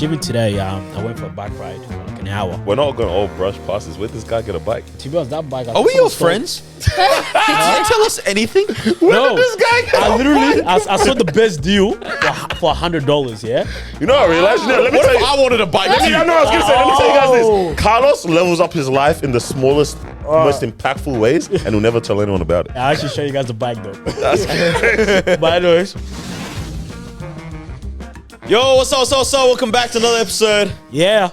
Even today, I went for a bike ride for like an hour. We're not going to all brush past this. Where did this guy get a bike? To be honest, that bike. Are we your friends? Did you tell us anything? No, This guy get I a literally, bike? I saw the best deal for $100. Yeah. You know, I realized. You know, let me What tell if you. I wanted a bike Let me, too? I know I was gonna say. Let me tell you guys Oh. this. Carlos levels up his life in the smallest, most impactful ways, and will never tell anyone about it. I'll actually show you guys the bike though. That's crazy. But anyways, Yo, what's up, welcome back to another episode. yeah.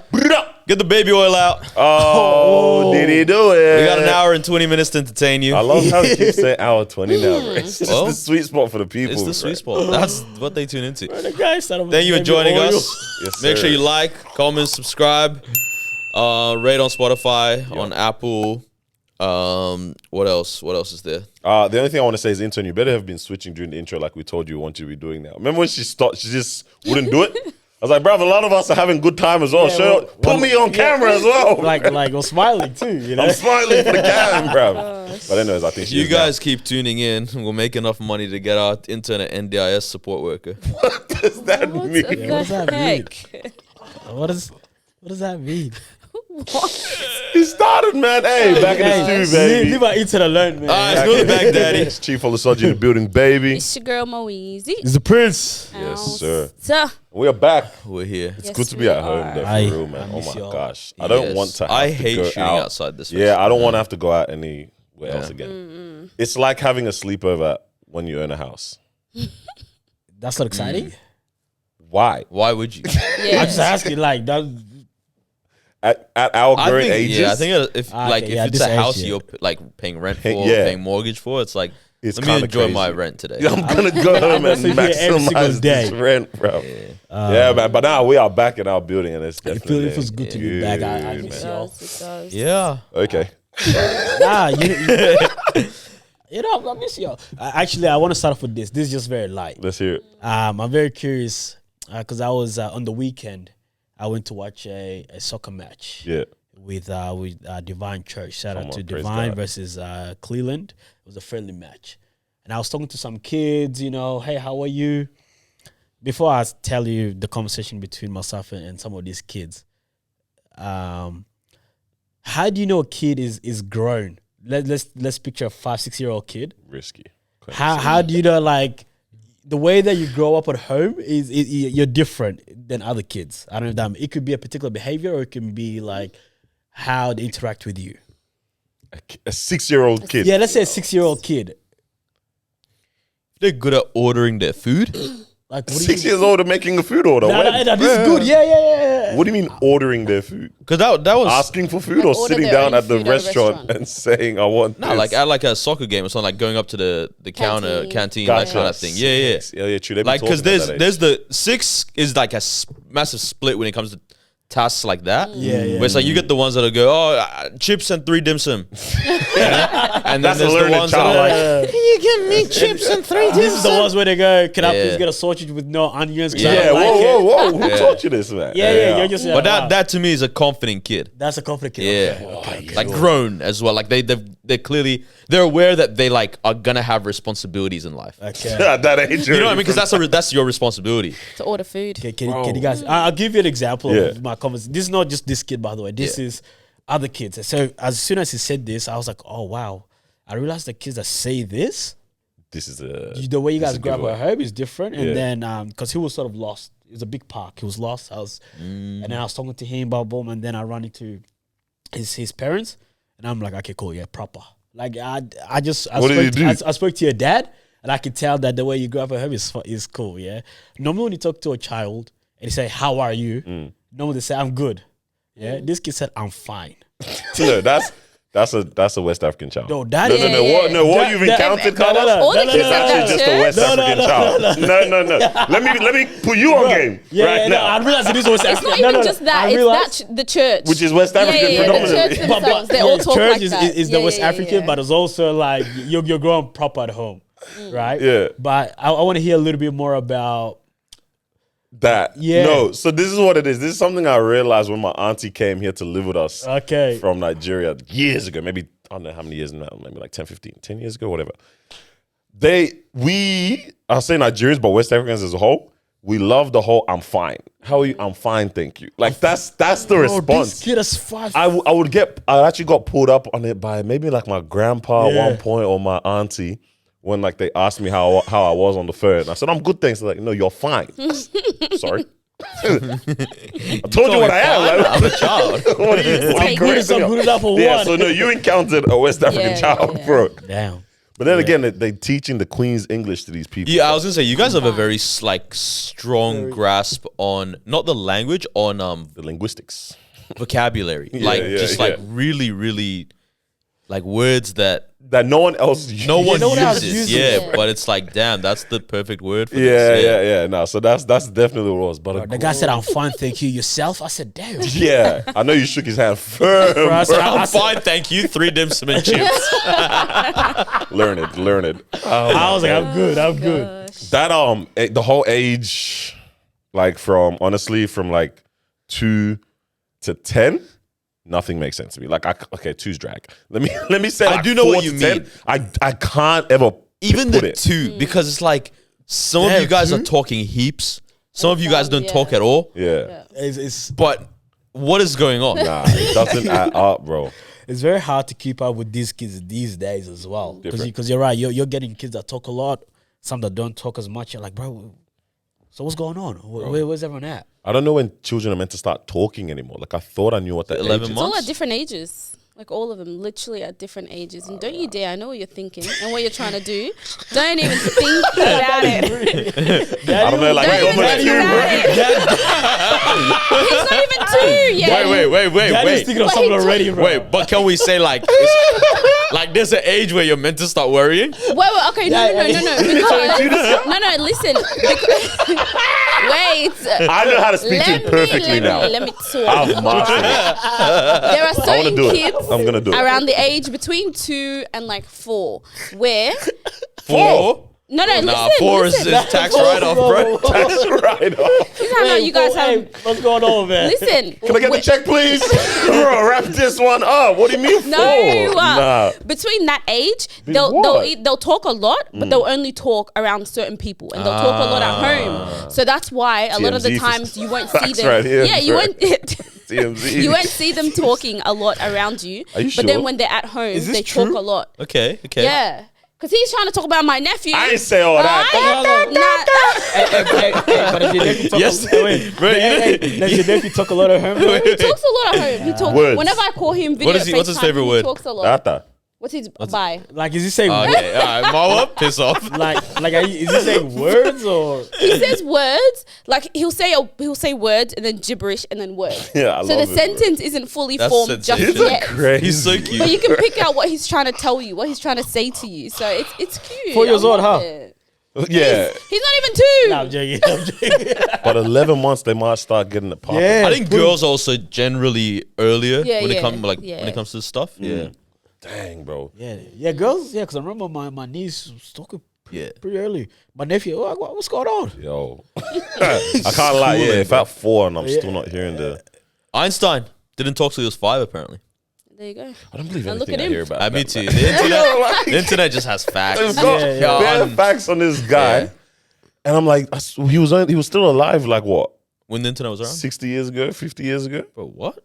Get the baby oil out. Oh, did he do it? We got an hour and 20 minutes to entertain you. I love how you keep saying hour 20 now, bro. It's just Well, the sweet spot for the people. It's the bro. sweet spot. That's what they tune into. The guy started with Thank you for baby joining oil. us. Yes, Make sir. sure you like, comment, subscribe, rate on Spotify, on Apple. What else? What else is there? The only thing I want to say is, intern, you better have been switching during the intro like we told you want you to be doing now. Remember when she stopped, she just wouldn't do it? I was like, bruv, a lot of us are having good time as well. Yeah, Show, well, put me on camera as well. Like I'm smiling too, you know. I'm smiling for the cam, bruv. But anyways, I think You she's guys keep tuning in. We'll make enough money to get our internet NDIS support worker. What does that What mean? the what does that mean? heck? What does that mean? He started, man. Hey, back in the stew, baby. Leave our internet alone, man. All right, let's go to the back, daddy. It's Chief Olusoji in the building, baby. It's your girl Moeezy. He's the prince. Yes, sir. So, We are back. We're here. It's Yes, good to be we at home, are. though, for I real, man. Oh miss my y'all. gosh. I don't Yes. want to have I to hate go shooting out. outside this Yeah, I don't want to festival. have to go out anywhere else again. It's like having a sleepover when you own a house. That's not exciting. Why? Why would you? yeah. I'm just asking, like that. At our I growing think, ages, yeah, I think if Okay, if yeah, it's this a age, house yeah. you're like paying rent for, Yeah. paying mortgage for, it's like It's let me kinda enjoy my crazy. rent today. I'm gonna go home and gonna sit here every single maximize this day. rent, bro. Yeah, man. But now we are back in our building, and it's It definitely feels good to be back. I good, miss man. y'all. It does. Yeah. Okay. Nah, you know, I miss y'all. Actually, I want to start off with this. This is just very light. Let's hear it. I'm very curious because I was on the weekend. I went to watch a soccer match. Yeah. With Divine Church. Shout Come out on, to praise Divine God. versus Cleveland. It was a friendly match. And I was talking to some kids, you know, hey, how are you? Before I tell you the conversation between myself and some of these kids, how do you know a kid is grown? Let's picture a 5-6-year-old kid. Risky. How do you know, like, the way that you grow up at home is you're different than other kids. I don't know. It could be a particular behavior, or it can be like how they interact with you. A 6-year-old kid. Yeah, let's say a 6-year-old kid. They're good at ordering their food. Like, what do 6 you? years old and making a food order. Nah, When? nah, this is good. Yeah. What do you mean ordering their food? Because that was Asking for food Like or order sitting their down own at the food at a restaurant restaurant. and saying, I want no, this. like at like a soccer game or something, like going up to the canteen, Gotcha. that kind of thing. Yeah. Yeah, true. They be Like because talking at that age. there's the 6 is like a massive split when it comes to tasks like that. Yeah. Where it's like you get the ones that'll go, chips and 3 dim sum. And then That's a there's the learning ones that child. are Like, can you give me chips and 3 dim This is the ones where they go, can I Yeah. please get a sausage with no onions? 'Cause I yeah, don't like it. whoa. Who Yeah. taught you this, man? Yeah, you're just But that to me is a confident kid. that's a conflict kid. Yeah, Okay. like grown as well. Like they're clearly they're aware that they like are gonna have responsibilities in life. Okay. At that age, You know what I mean? Because that's your responsibility. to order food. Can you guys? I'll give you an example Yeah. of my comments. This is not just this kid, by the way. This is other kids. So as soon as he said this, I was like, oh wow. I realized the kids that say this, This is the way you this guys is a grab giveaway. at home is different. And Yeah. then because he was sort of lost, it was a big park. He was lost. And then I was talking to him about boom, and then I run into his parents, and I'm like, okay, cool, yeah, proper. Like I What did he do? spoke to your dad, and I could tell that the way you grab at home is cool. Yeah. Normally when you talk to a child and you say, "How are you?" Normally they say, "I'm good." Yeah. This kid said, "I'm fine." No, that's a West African child. No, that no, is- no, no. What? No, what That- you've that- encountered, no, no, Carlos? no, All the no, kids no, have no, that Actually, just a church. West African child. No. Let me put you on game right no, now. I realized this was It's not even just that. It's the church. Which is West African The predominantly. church themselves, they all talk church like is, that. is the Yeah, West yeah, African, yeah. but it's also like you're growing proper at home, right? Yeah. But I want to hear a little bit more about. That. Yeah. No, so this is what it is. This is something I realized when my auntie came here to live with us Okay. from Nigeria years ago. Maybe, I don't know how many years now. Maybe like 10 years ago, whatever. I'll say Nigerians, but West Africans as a whole, we love the whole "I'm fine." How are you? I'm fine, thank you. Like that's the response. This kid is 5. I actually got pulled up on it by maybe like my grandpa at one point or my auntie when like they asked me how I was on the phone. I said, I'm good, thanks. They're like, no, you're fine. Sorry. I told you what I am. Like, I'm a child. what are you correcting me on? Good enough for Yeah, one. so no, you encountered a West African child, bro. Damn. But then again, they teaching the Queen's English to these people. Yeah, I was gonna say you guys have a very like strong grasp on not the language, on The linguistics. vocabulary, like like really, really like words that That no one else uses. no one no one else uses. uses. Yeah, but it's like damn, that's the perfect word for this. Yeah. No, so that's definitely what it was. But The guy said, I'm fine, thank you. Yourself? I said, damn. yeah, I know you shook his hand firm. Bro, I said, I'm fine, thank you. 3 dim sum and chips. Learn it. I was like, I'm good. That the whole age, like from like 2 to 10, nothing makes sense to me. Like okay, 2's drag. Let me say I like do know 4 what to you 10, mean. I can't ever Even put the it. 2, because it's like some of you guys are talking heaps. Some of you guys don't talk at all. Yeah. It's But what is going on? Nah, it doesn't add up, bro. it's very hard to keep up with these kids these days as well. Because you're right, you're getting kids that talk a lot, some that don't talk as much. You're like, bro, so what's going on? Where's everyone at? I don't know when children are meant to start talking anymore. Like I thought I knew what that 11 age is. It's all months? at different ages. Like all of them, literally at different ages. And don't you dare, I know what you're thinking and what you're trying to do. Don't even think about it. I don't know, like Don't even almost think 2, about bro. it. He's not even 2 yet. Wait. Daddy's thinking of something already, bro. Wait, but can we say like, like there's an age where you're meant to start worrying? Wait, okay, no. Because, no, listen. Wait. I know how to speak to you perfectly now. Let me talk. I've mastered it. There are certain do it. kids I'm gonna do it. around the age between 2 and like 4 where 4? no, Nah, listen, 4 listen. is tax write-off, bro. That's right. This is how I know you guys have. What's going on, man? Listen. Can I get the check, please? Bro, wrap this one up. What do you mean No, Nah. between that age, what? they'll talk a lot, but they'll only talk around certain people, and they'll talk a lot at home. So that's why a lot of the TMZ times you won't see facts them. right here, Yeah, you bro. won't. TMZ. You won't see them talking a lot around you. Are you But then sure? when they're at home, Is this they talk true? a lot. Okay. Yeah. Because he's trying to talk about my nephew. I ain't say all that. But does your nephew talk Yes. does your nephew talk a lot of home? He talks a lot at home. He talks. Words. Whenever I call him video What's his FaceTime, favorite he word? talks a lot. Data. What's his bye? Like, is he saying Okay, all right. Mawa, piss off. is he saying words or? He says words. Like he'll say words and then gibberish and then words. Yeah, I so love the it, sentence isn't fully That's formed just sensational. yet. Crazy. He's so But cute. you can pick out what he's trying to tell you, what he's trying to say to you. So it's cute. 4 years I old, love huh? it. Yeah. He's not even 2. Nah, I'm joking. But 11 months, they might start getting it popping. Yeah. I think girls are also generally earlier Yeah, when it yeah, comes when yeah. it comes to this stuff. Yeah. Dang, bro. Yeah, girls. Yeah, because I remember my niece was talking Yeah. pretty early. My nephew, what's going on? Yo. I can't lie. Yeah, if at 4 and I'm still not hearing the. Einstein didn't talk till he was 5 apparently. There you go. I don't believe Now look anything at I him. hear about. Me that, too. man. The internet just has facts. It's got Yeah. bare facts on this guy. Yeah. And I'm like, he was still alive like what? When the internet was around. 60 years ago, 50 years ago? Bro, what?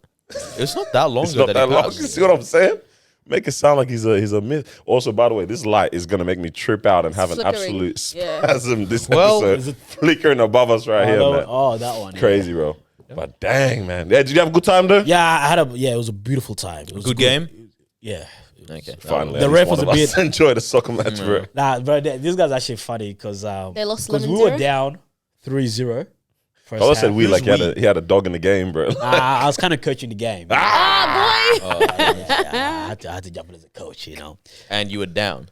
It's not that long It's ago not that that he long. passed. You see what I'm saying? Make it sound like he's a myth. Also, by the way, this light is gonna make me trip out and have an flickering. absolute Yeah. spasm this Well, episode. Flickering above us right here, man. That one. Crazy, bro. But dang, man. Yeah, did you have a good time though? Yeah, I had it was a beautiful time. It was Good game? Yeah. Okay. Finally, The at ref least was one a of us bit- enjoy the soccer match, bro. Nah, bro, this guy's actually funny because They lost we 11-0. were down 3-0. first I said half. we like he had a dog in the game, bro. I was kind of coaching the game. Ah, boy. I had to jump in as a coach, you know. And you were down.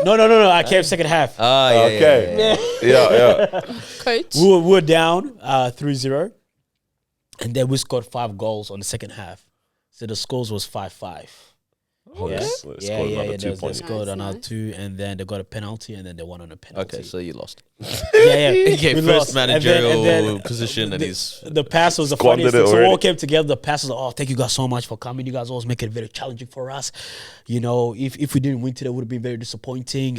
No. I came second half. Ah, yeah. Okay. Yeah. Coach. We were down 3-0. And then we scored 5 goals on the second half. So the scores was 5-5. Oh, Yeah, let's score another 2 They points. scored Nice, another nice. 2, and then they got a penalty, and then they won on a penalty. Okay, so you lost. yeah, Okay, we first lost. managerial And then position, and he's the pass was the Squandered funniest it thing. So already. all came together. The pass was like, oh, thank you guys so much for coming. You guys always make it very challenging for us. You know, if we didn't win today, it would have been very disappointing.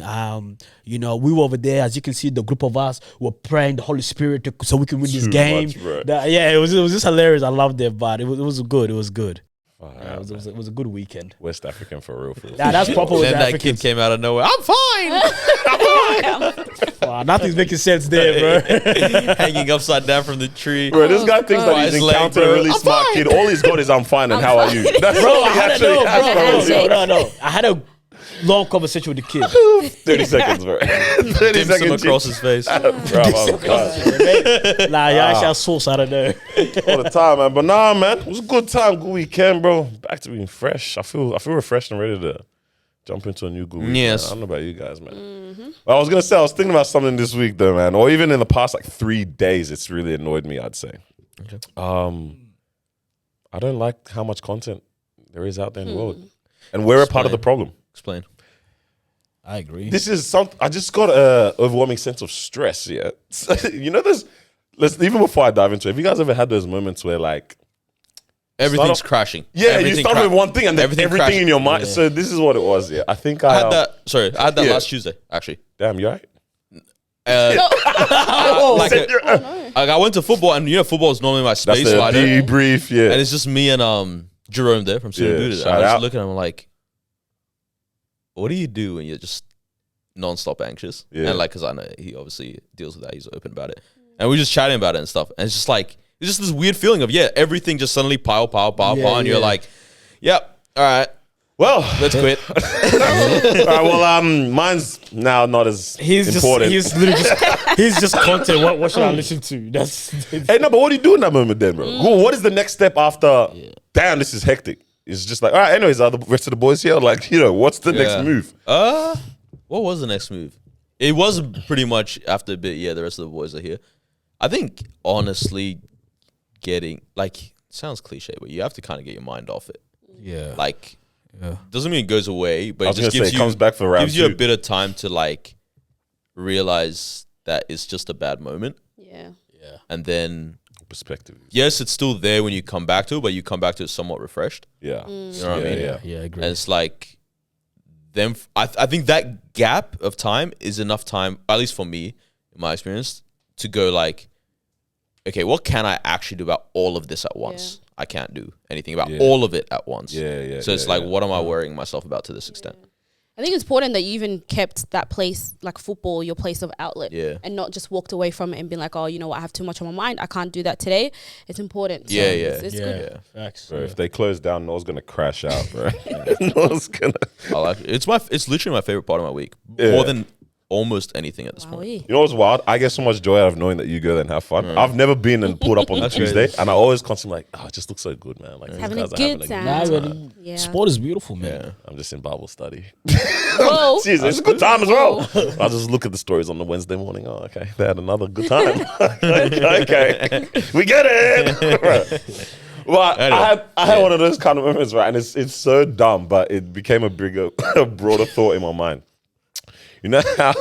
You know, we were over there, as you can see, the group of us were praying the Holy Spirit so we can win this Too game. much, bro. It was just hilarious. I loved it, but it was good. It was good. Wow, Yeah, it was a good weekend. West African for real. Nah, that's proper with then that Africans. kid came out of nowhere. I'm fine. Wow, nothing's making sense there, bro. Hanging upside down from the tree. Bro, this guy thinks that he's His leg, encountered a bro. really I'm smart fine. kid. All he's got is I'm fine and how are you? That's Bro, all I he had actually no, has, bro. no. I had a long conversation with the kid. 30 seconds, bro. 30 Dim sum seconds. across his face. Bro, I'm God. Nah, you actually have sauce. I don't know. All the time, man. But nah, man, it was a good time, good weekend, bro. Back to being fresh. I feel refreshed and ready to jump into a new good week. Yes. Man. I don't know about you guys, man. Well, I was gonna say I was thinking about something this week, though, man. Or even in the past like 3 days, it's really annoyed me. I'd say. Okay. I don't like how much content there is out there in the world, and we're a part of the problem. Explain. I agree. This is something. I just got a overwhelming sense of stress. Yeah, you know, even before I dive into it, have you guys ever had those moments where like Everything's off- crashing. yeah, Everything you start with one thing and then everything crashes. in your mind. So this is what it was. Yeah, I think I had that. Sorry, I had that Yeah. last Tuesday. Actually, Damn, you right? I went to football, and you know, football is normally my That's space. the So I don't, debrief. Yeah, and it's just me and Jerome there from Student Yeah, Booted. shout And I out. was looking at him like, what do you do when you're just non-stop anxious? Yeah. And like, because I know he obviously deals with that. He's open about it. And we were just chatting about it and stuff. And it's just like, it's just this weird feeling of, everything just suddenly pile. And you're like, yep, all right, well, let's quit. all right, well, mine's now not as important. He's literally he's just content. What should I listen to? That's Hey, no, but what do you do in that moment then, bro? What is the next step after? Damn, this is hectic. It's just like, all right, anyways, are the rest of the boys here? Like, you know, what's the next move? What was the next move? It was pretty much after a bit, the rest of the boys are here. I think, honestly, getting, like, sounds cliche, but you have to kind of get your mind off it. yeah. Like, doesn't mean it goes away, but I it was just gonna gives say, it you, comes back for round gives you a 2. bit of time to, like, realize that it's just a bad moment. Yeah. And then, Perspective. yes, it's still there when you come back to it, but you come back to it somewhat refreshed. Yeah. You know what I mean? Yeah, I agree. And it's like, then I think that gap of time is enough time, at least for me, in my experience, to go like, okay, what can I actually do about all of this at once? I can't do anything about all of it at once. Yeah. So it's like, what am I worrying myself about to this extent? I think it's important that you even kept that place, like football, your place of outlet. Yeah. And not just walked away from it and been like, oh, you know what, I have too much on my mind. I can't do that today. It's important. So It's good. Facts. Bro, if they close down, Noah's gonna crash out, bro. Noah's gonna. I like it. It's literally my favorite part of my week, Yeah. more than almost anything at this point. Wowee. You know what's wild? I get so much joy out of knowing that you go there and have fun. I've never been and pulled up on That's Tuesday, crazy. and I always constantly like, oh, it just looks so good, man. Like these Having a guys are good having a Nah, time. man, Yeah. sport is beautiful, man. Yeah. I'm just in Bible study. Whoa. Jeez, it's a good time as well. I just look at the stories on the Wednesday morning. Oh, okay, they had another good time. okay, we get it. Right. Well, Anyway, I had one of those kind of moments, right? And it's so dumb, but it became a bigger, a broader thought in my mind. You know how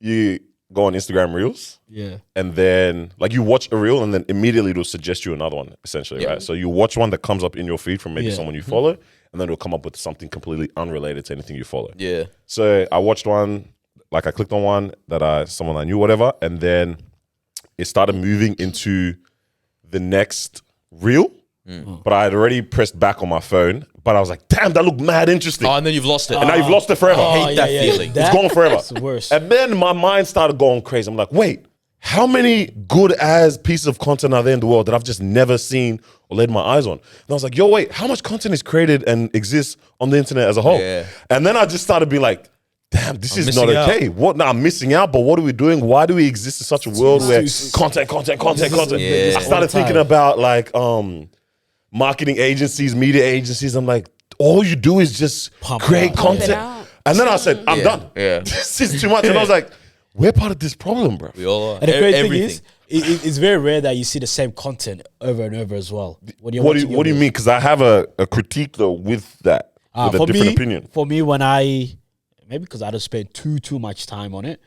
you go on Instagram Reels? Yeah. And then, like, you watch a reel and then immediately it'll suggest you another one, essentially, right? So you watch one that comes up in your feed from maybe someone you follow, and then it'll come up with something completely unrelated to anything you follow. Yeah. So I watched one, like I clicked on one that someone I knew, whatever, and then it started moving into the next reel, but I had already pressed back on my phone, but I was like, damn, that looked mad interesting. Oh, and then you've lost it. And now you've lost it forever. I hate that feeling. It's gone forever. That's the worst. And then my mind started going crazy. I'm like, wait, how many good ass pieces of content are there in the world that I've just never seen or laid my eyes on? And I was like, yo, wait, how much content is created and exists on the internet as a whole? Yeah. And then I just started being like, damn, this is not missing out. okay. What? Now I'm missing out, but what are we doing? Why do we exist in such a world where content? Yeah. I started thinking about like marketing agencies, media agencies. I'm like, all you do is just Pump create it out. Pump it content. out. And then I said, I'm done. Yeah. This is too much. And I was like, we're part of this problem, bro. We all are. And the crazy thing Everything. is, it's very rare that you see the same content over and over as well. When you're What do watching you your mean? Because I have a critique though with that. with a for different me, opinion. For me, when maybe because I don't spend too much time on it,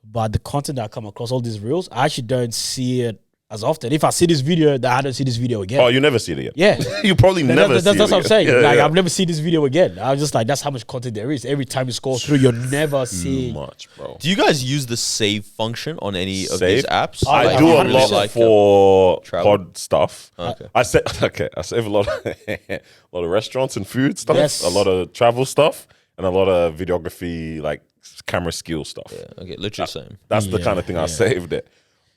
but the content that I come across, all these reels, I actually don't see it as often. If I see this video, then I don't see this video again. Oh, you never see it again. Yeah. You probably never see That's it what I'm again. saying. Yeah, like, yeah. I've never seen this video again. I was just like, that's how much content there is. Every time you scroll through, you're never Too seeing. much, bro. Do you guys use the save function on any of Save? these apps? I like, do a 100%. lot for travel. pod stuff. Okay. I save a lot of restaurants and food stuff, Yes. a lot of travel stuff, and a lot of videography, like camera skill stuff. Yeah, okay, literally same. That's the Yeah, kind of thing I saved it.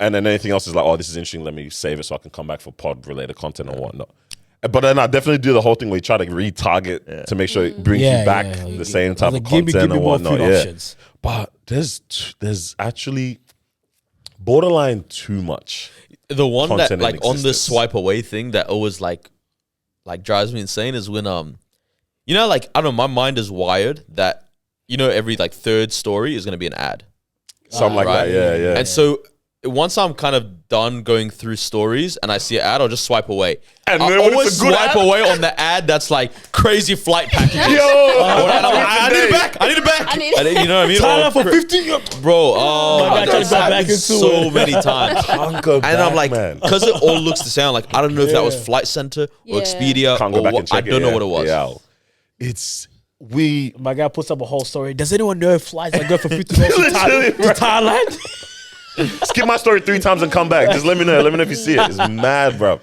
And then anything else is like, oh, this is interesting. Let me save it so I can come back for pod related content and whatnot. But then I definitely do the whole thing where you try to retarget to make sure it brings you back the same type of content give me and more whatnot. food Yeah. options. But there's actually borderline too much. The one that Content in like on the existence. swipe away thing that always like drives me insane is when you know, like I don't know, my mind is wired that every like third story is gonna be an ad. Something like right. that. Yeah. And so once I'm kind of done going through stories and I see an ad, I'll just swipe away. And I then when always it's a good swipe ad- away on the ad that's like crazy flight packages. Yo, I need it back. I need it back. I need- You know what I mean? Tyler Or for cra- 15. Bro, oh, My guy tried to that's go back happened into so it. many times. Can't go And I'm like, man. because it all looks the same. I'm like, I don't know if that was Flight Center or Yeah. Expedia Can't go or back what. and check I don't know what it was. Yeah. It's My guy puts up a whole story. Does anyone know if flights that go for $50 to Literally, bro. Thailand? skip my story 3 times and come back. Just let me know. Let me know if you see it. It's mad, bro.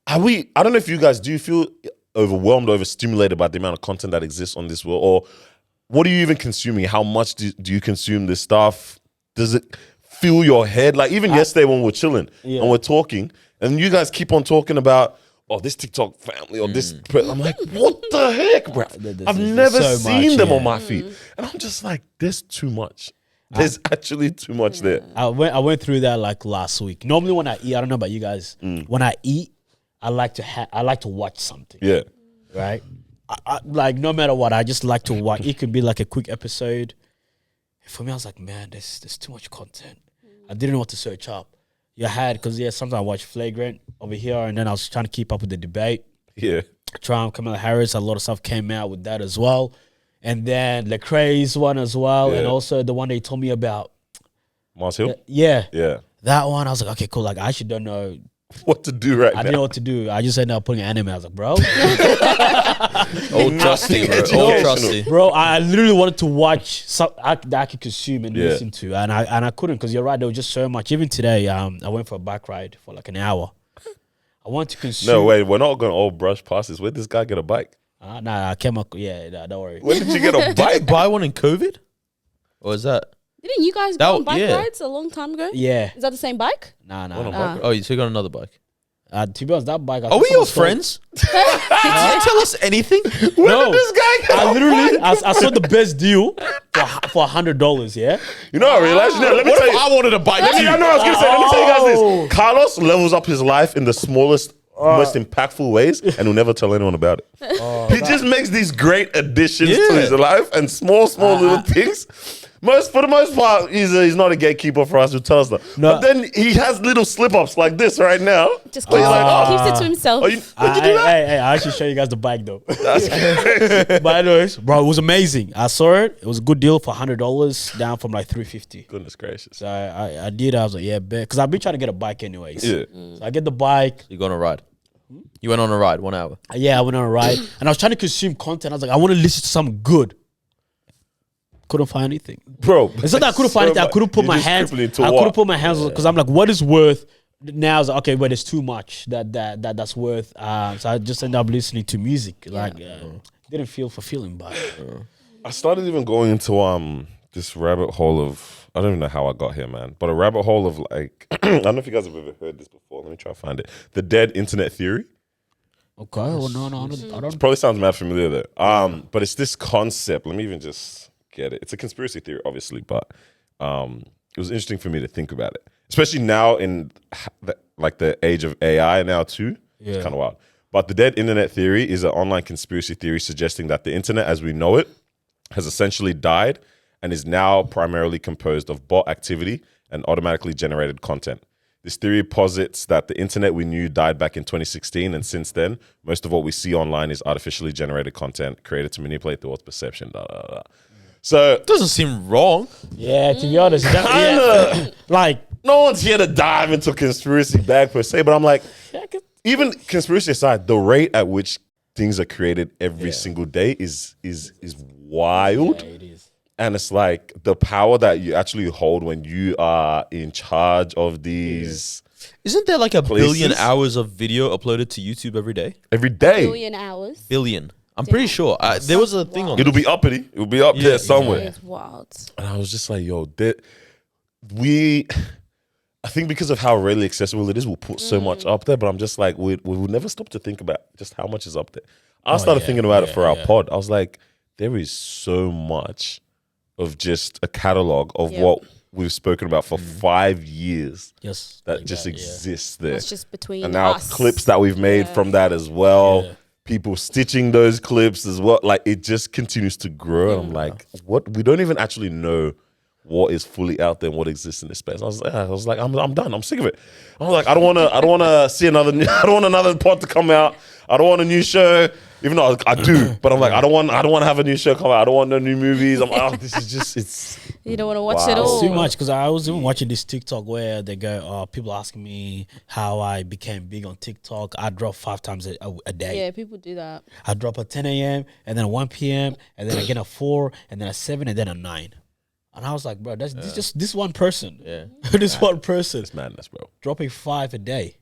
I don't know if you guys, do you feel overwhelmed, overstimulated by the amount of content that exists on this world? Or what are you even consuming? How much do you consume this stuff? Does it fill your head? Like even yesterday when we're chilling and we're talking, and you guys keep on talking about, oh, this TikTok family or this. I'm like, what the heck, bro? I've never so seen much, them yeah. on my feed. And I'm just like, there's too much. There's actually too much there. I went through that like last week. Normally when I eat, I don't know about you guys. When I eat, I like to watch something. Yeah. Right? I like no matter what, I just like to watch. It could be like a quick episode. For me, I was like, man, there's too much content. I didn't know what to search up. Because sometimes I watch Flagrant over here, and then I was trying to keep up with the debate. Yeah. Trump, Kamala Harris, a lot of stuff came out with that as well. And then Lecrae's one as well, and Yeah. also the one they told me about. Mars Hill? Yeah, Yeah. that one. I was like, okay, cool. Like I actually don't know. What to do right I didn't now? know what to do. I just ended up putting anime. I was like, bro, Old trusty, bro. Educational. Old trusty. bro. I literally wanted to watch something that I could consume and Yeah. listen to, and I couldn't because you're right. There was just so much. Even today, I went for a bike ride for like an hour. I want to consume. No, wait, we're not going to all brush past this. Where did this guy get a bike? Nah, I came up. Yeah, nah, don't worry. When did you get a Did you bike? buy one in COVID? Or is that? Didn't you guys That go w- on bike yeah. rides a long time ago? Yeah, Is that the same bike? nah. What a nah. bike. Oh, you took on another bike. To be honest, that bike. I Are think we your someone stole- friends? Did you tell us anything? No, This guy get I a literally, bike? I saw the best deal for $100. Yeah. You know what I realized? Let me What tell if you. I wanted a bike too? I know I was going to say. Let me tell you guys Oh. this. Carlos levels up his life in the smallest, most impactful ways, and will never tell anyone about it. He just makes these great additions to Yeah. his life and small little things. For the most part, he's not a gatekeeper for us to tell us that. No. But then he has little slip-ups like this right now. Just Where keeps, he's like, keeps it to himself. Oh, what'd you do that? Hey, I actually show you guys the bike though. That's crazy. But anyways, bro, it was amazing. I saw it. It was a good deal for $100, down from like $350. Goodness gracious. So I did. I was like, yeah, bet, because I've been trying to get a bike anyways. Yeah. So I get the bike. You go on a ride. You went on a ride 1 hour. Yeah, I went on a ride, and I was trying to consume content. I was like, I want to listen to something good. Couldn't find anything. Bro. It's not that I couldn't find anything. I couldn't put my hands. I couldn't put my hands because I'm like, what is worth? Now I was like, okay, but it's too much that's worth. So I just ended up listening to music. Like, didn't feel fulfilling, but I started even going into this rabbit hole of, I don't even know how I got here, man, but a rabbit hole of like, I don't know if you guys have ever heard this before. Let me try to find it. The dead internet theory. okay. Well, no, I don't. Probably sounds mad familiar there. But it's this concept. Let me even just get it. It's a conspiracy theory, obviously, but it was interesting for me to think about it, especially now in the age of AI now too. It's kind of wild. But the dead internet theory is an online conspiracy theory suggesting that the internet as we know it has essentially died and is now primarily composed of bot activity and automatically generated content. This theory posits that the internet we knew died back in 2016, and since then, most of what we see online is artificially generated content created to manipulate the world's perception. So It doesn't seem wrong. Yeah, to be honest, like no one's here to dive into conspiracy bag per se, but I'm like, even conspiracy aside, the rate at which things are created every single day is wild. it is. And it's like the power that you actually hold when you are in charge of these Isn't there like a billion Places? hours of video uploaded to YouTube every day? every day. Billion hours. Billion. I'm pretty sure. There was a thing on It'll be uppity. It'll be up there somewhere. It's wild. And I was just like, yo, I think because of how rarely accessible it is, we'll put so much up there. But I'm just like, we will never stop to think about just how much is up there. I started thinking about it for our pod. I was like, there is so much of just a catalog of what we've spoken about for 5 years Yes, that like just that, exists there. It's just between And now us. clips that we've made from that as well. Yeah. People stitching those clips as well. Like it just continues to grow. And I'm like, what? We don't even actually know what is fully out there and what exists in this space. I was like, I'm done. I'm sick of it. I was like, I don't want to see another. I don't want another pod to come out. I don't want a new show. Even though I do, but I'm like, I don't want to have a new show come out. I don't want no new movies. I'm like, oh, this is just it's. You don't want to watch Wow. it all. Too much, because I was even watching this TikTok where they go, people asking me how I became big on TikTok. I drop 5 times a day. Yeah, people do that. I drop at 10 a.m. and then 1 p.m. and then again at 4 and then at 7 and then at 9. And I was like, bro, that's just this one person. Yeah. This one person It's madness, bro. dropping 5 a day.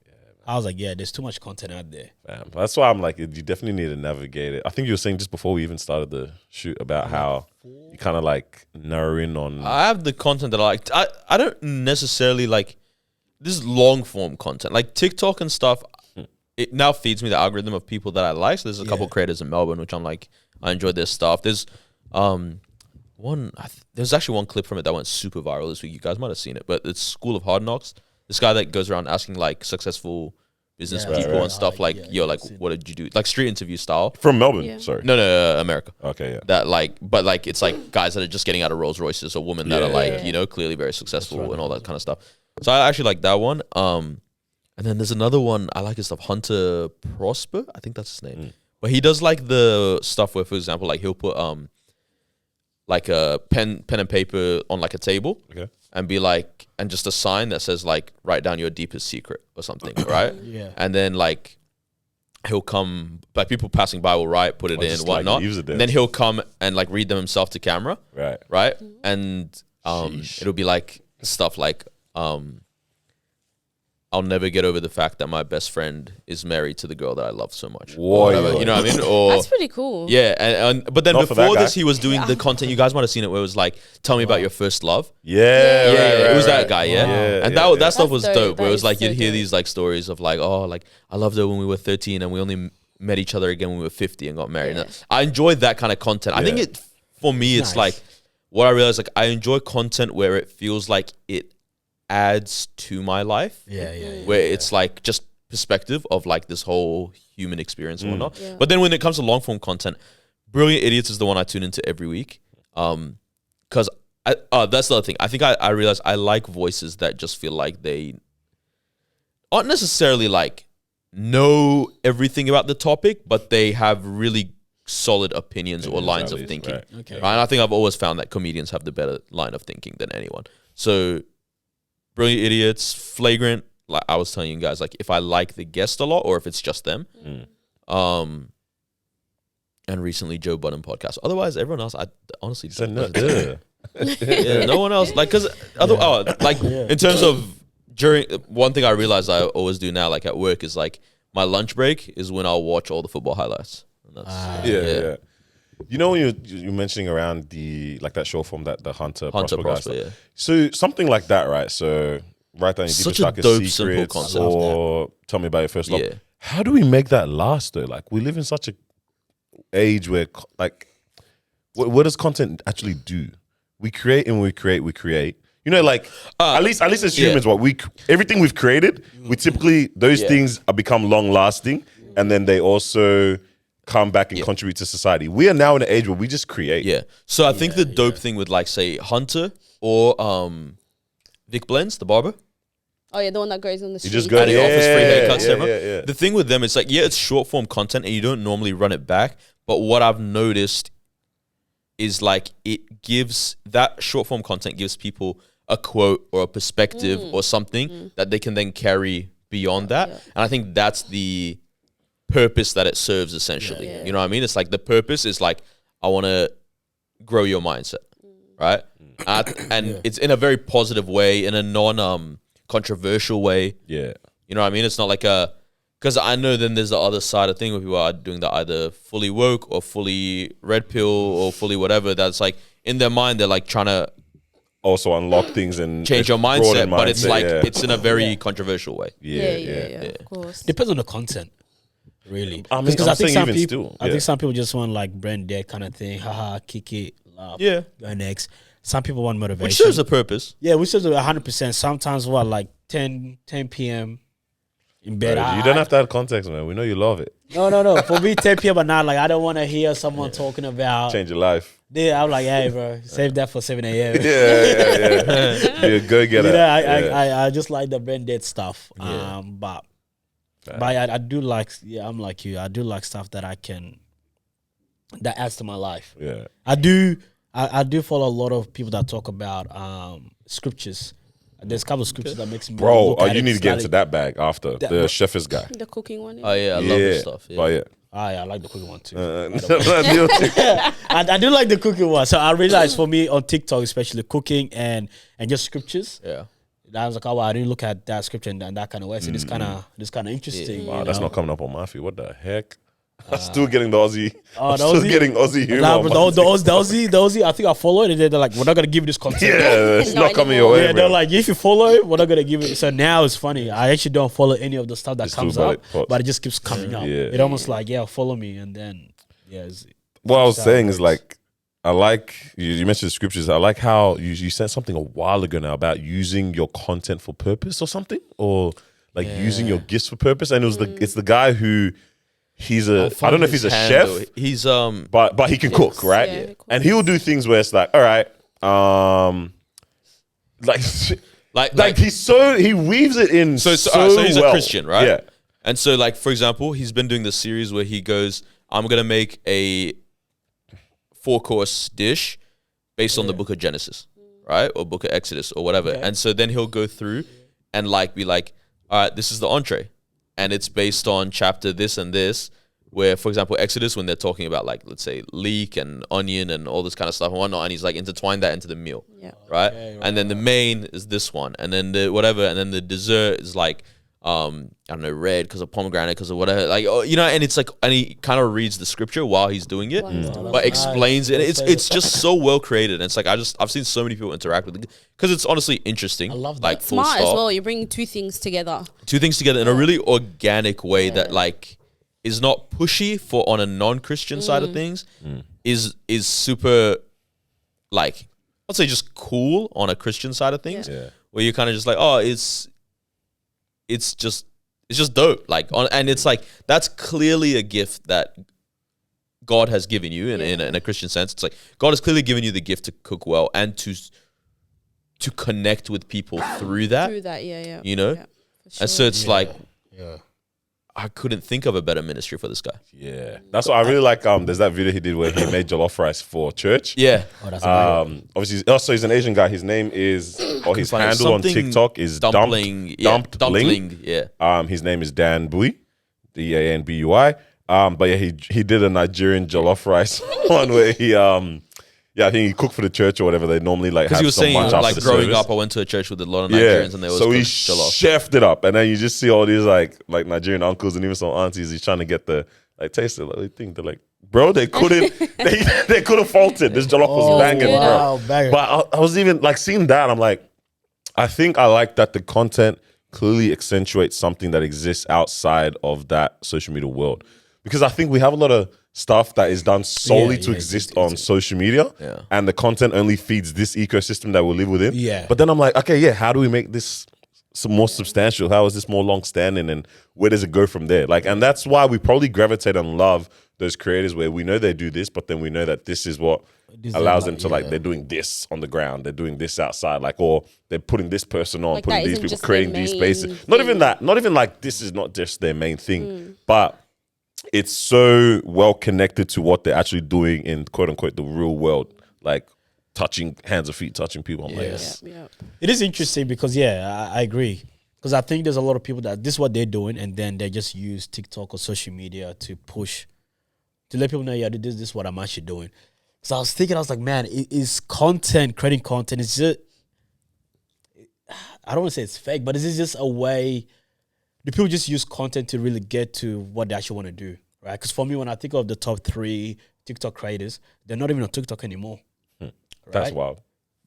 I was like, yeah, there's too much content out there. That's why I'm like, you definitely need to navigate it. I think you were saying just before we even started the shoot about how you kind of like narrow in on. I have the content that I like. I don't necessarily like this long form content. Like TikTok and stuff, it now feeds me the algorithm of people that I like. So there's a couple creators in Melbourne, which I'm like, I enjoy their stuff. There's there's actually one clip from it that went super viral this week. You guys might have seen it, but it's School of Hard Knocks. This guy that goes around asking like successful business people and stuff like, yo, like, what did you do? Like street interview style. From Melbourne, Yeah. sorry. No, America. Okay, yeah. That like, but like, it's like guys that are just getting out of Rolls Royces or women that are like, you know, clearly very successful and all that kind of stuff. So I actually like that one. And then there's another one I like his stuff, Hunter Prosper. I think that's his name. But he does like the stuff where, for example, like he'll put like a pen and paper on like a table. Okay. And be like, and just a sign that says like, write down your deepest secret or something, right? Yeah. And then like, he'll come, like people passing by will write, put it in, just, like, whatnot. use it there. And then he'll come and like read them himself to camera, Right. right? And it'll be like stuff like, I'll never get over the fact that my best friend is married to the girl that I love so much. Whoa. Or whatever, you know what I mean? Or That's pretty cool. yeah, and but then Not for that before guy. this, he was doing the content. You guys might have seen it, where it was like, "Tell me about your first love." Yeah. Yeah, it was that right. guy, yeah. And yeah. that stuff was That's dope. dope. Where it That was is like so you'd hear dope. these like stories of like, oh, like I loved her when we were 13 and we only met each other again when we were 50 and got married. Yeah. And I enjoyed that kind of content. I think Yeah. it for me, it's like what I realized. Like I enjoy content where it feels like it adds to my life. Yeah. Where it's like just perspective of like this whole human experience and whatnot. Yeah. But then when it comes to long form content, Brilliant Idiots is the one I tune into every week. Because that's the other thing. I think I realize I like voices that just feel like they aren't necessarily like know everything about the topic, but they have really solid opinions or lines of thinking. Right. Okay. Right? And I think I've always found that comedians have the better line of thinking than anyone. So Brilliant Idiots, Flagrant, like I was telling you guys, like if I like the guest a lot or if it's just them. And recently Joe Budden podcast. Otherwise, everyone else, I honestly So don't. no, Yeah, no one else. Like, because in terms of during one thing I realized I always do now, like at work, is like my lunch break is when I'll watch all the football highlights. And that's, yeah. You know when you're mentioning around the like that short form that the Hunter Prosper guy. yeah. So something like that, right? So write down your Such deepest a darkest dope, simple secrets, concept. or tell me about your first love. Yeah. How do we make that last though? Like we live in such a age where like what does content actually do? We create and we create. You know, like at least as humans, what everything we've created, we typically those things are become long lasting, and then they also come back and contribute to society. We are now in an age where we just create. Yeah. So I think the dope thing with like say Hunter or Vic Blends, the barber. Oh yeah, the one that goes on the street. You just go And he offers free haircuts to yeah, everyone. yeah. The thing with them is like, yeah, it's short form content and you don't normally run it back. But what I've noticed is like it gives that short form content gives people a quote or a perspective or something that they can then carry beyond that. Yeah. And I think that's the purpose that it serves essentially. Yeah. You know what I mean? It's like the purpose is like, I want to grow your mindset, right? And it's in a very positive way, in a non-controversial way. Yeah. You know what I mean? It's not like because I know then there's the other side of thing where people are doing that either fully woke or fully red pill or fully whatever. That's like in their mind, they're like trying to Also unlock things and change your broaden mindset, but it's like, yeah. it's in a very controversial way. Yeah, of course. Depends on the content, really. I mean, Because I'm I think saying some even people, still, I yeah. think some people just want like brain dead kind of thing. Haha, kick it, laugh, Yeah. go next. Some people want motivation. Which serves a purpose. Yeah, which is 100%. Sometimes what, like 10 p.m. in bed. Right, you don't have to have context, man. We know you love it. No. For me, 10 p.m. at night, like I don't want to hear someone talking about. Change your life. Yeah, I'm like, hey, bro, save that for 7 a.m. Yeah. Be a go getter. I just like the brain dead stuff. But I do like, I'm like you. I do like stuff that that adds to my life. Yeah. I do follow a lot of people that talk about scriptures. There's a couple of scriptures that makes me Bro, look at you it need to get into slightly. that bag after the Shxts guy. The cooking one. Oh yeah, I love this stuff. Yeah. But yeah. I like the cooking one too. Yeah. I do like the cooking one. So I realized for me on TikTok, especially cooking and just scriptures. Yeah. I was like, oh, wow, I didn't look at that scripture in that kind of way. So this kind of interesting. Wow, you that's know? not coming up on my feed. What the heck? I'm still getting the Aussie. Oh, I'm the still Aussie? getting Aussie humor. Nah, on but my the Aussie, I think I followed it. They're like, we're not gonna give you this content. yeah, it's Not not coming anymore. your way. Yeah, they're bro. like, if you follow it, we're not gonna give it. So now it's funny. I actually don't follow any of the stuff that It's comes too bad, up, but it just keeps coming up. Yeah. It almost like, follow me, and then What I was how it saying is works. like, I like you mentioned the scriptures. I like how you said something a while ago now about using your content for purpose or something, or like using your gifts for purpose. And it's the guy who he's I don't know if he's a chef, He's but he can cook, right? Yeah, he cooks. And he'll do things where it's like, all right, like he weaves it in so he's well. a Christian, right? Yeah. And so like for example, he's been doing this series where he goes, I'm gonna make a 4-course dish based on the book of Genesis, right? Or book of Exodus or whatever. And so then he'll go through and like be like, all right, this is the entree. And it's based on chapter this and this, where, for example, Exodus, when they're talking about like, let's say leek and onion and all this kind of stuff and whatnot, and he's like intertwined that into the meal, right? And then the main is this one, and then the whatever, and then the dessert is like, I don't know, red because of pomegranate, because of whatever, like, you know, and it's like, and he kind of reads the scripture while he's doing it, but explains it. It's just so well created, and it's like I've seen so many people interact with it because it's honestly interesting. I love that. Like full Smart as stop. well. You're bringing two things together. Two things together in a really organic way that like is not pushy for on a non-Christian side of things, is super like, I'd say just cool on a Christian side of things, where you're kind of just like, oh, it's just dope, like and it's like that's clearly a gift that God has given you in a Christian sense. It's like God has clearly given you the gift to cook well and to connect with people through that. You know, and so it's like, I couldn't think of a better ministry for this guy. Yeah, that's what I really like. There's that video he did where he made jollof rice for church. Yeah, Obviously, he's an Asian guy. His name is, or his find it. handle on Something TikTok is Dumpedling. Dumpedling. Yeah. His name is Dan Bui, DANBUI. But yeah, he did a Nigerian jollof rice one where he I think he cooked for the church or whatever. They normally like Because have he was so saying, much after like the growing service. up, I went to a church with a lot of Nigerians, and they always so he cooked jollof. chefed it up, and then you just see all these like Nigerian uncles and even some aunties. He's trying to get the taste it. Like, they think they're like, bro, they couldn't they couldn't fault it. This jollof was banging, wow, bro. banging. But I was even like seeing that. I'm like, I think I like that the content clearly accentuates something that exists outside of that social media world, because I think we have a lot of stuff that is done solely to exist on social media, and the content only feeds this ecosystem that we live within. Yeah. But then I'm like, okay, how do we make this more substantial? How is this more long standing? And where does it go from there? Like, and that's why we probably gravitate and love those creators where we know they do this, but then we know that this is what allows them to like, they're doing this on the ground, they're doing this outside, like, or they're putting this person on, Like, putting that these isn't people, just creating their these main spaces. Not even that, not even like this is not just their main thing, but it's so well connected to what they're actually doing in quote unquote the real world, like touching hands or feet, touching people. I'm like, yes. It is interesting because I agree. Because I think there's a lot of people that this is what they're doing, and then they just use TikTok or social media to push, to let people know, this is what I'm actually doing. So I was thinking, I was like, man, is content, creating content, is just, I don't want to say it's fake, but is it just a way, do people just use content to really get to what they actually want to do, right? Because for me, when I think of the top 3 TikTok creators, they're not even on TikTok anymore. That's right? wild.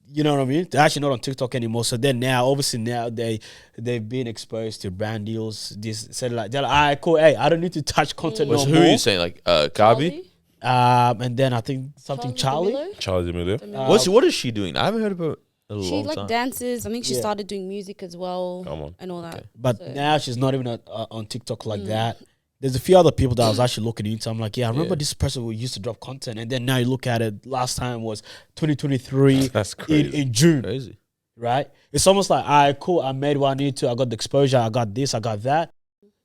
You know what I mean? They're actually not on TikTok anymore. So then now, obviously now they've been exposed to brand deals. This said like they're like, all right, cool. Hey, I don't need to touch content no Who more. are you saying? Like Gabi? And then I think something Charlie. Charlie D'Amelio. What is she doing? I haven't heard of her in a She long like time. dances. I think she started doing music as well. Come on. And all that. But now she's not even on TikTok like that. There's a few other people that I was actually looking into. I'm like, I remember this person who used to drop content. And then now you look at it, last time was 2023 That's crazy. in June. Crazy. Right? It's almost like, all right, cool. I made what I need to. I got the exposure. I got this. I got that.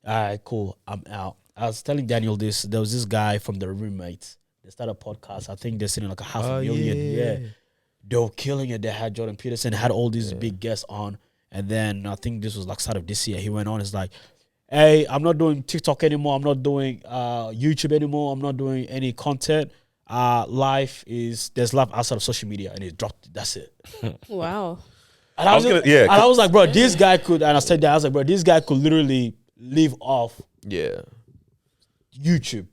All right, cool. I'm out. I was telling Daniel this. There was this guy from the Roommates. They started a podcast. I think they're sitting like a half a million. Yeah. They were killing it. They had Jordan Peterson, had all these big guests on. And then I think this was like start of this year. He went on. It's like, hey, I'm not doing TikTok anymore. I'm not doing YouTube anymore. I'm not doing any content. There's life outside of social media, and it dropped. That's it. Wow. And I was like, bro, this guy could. And I said that I was like, bro, this guy could literally live off YouTube,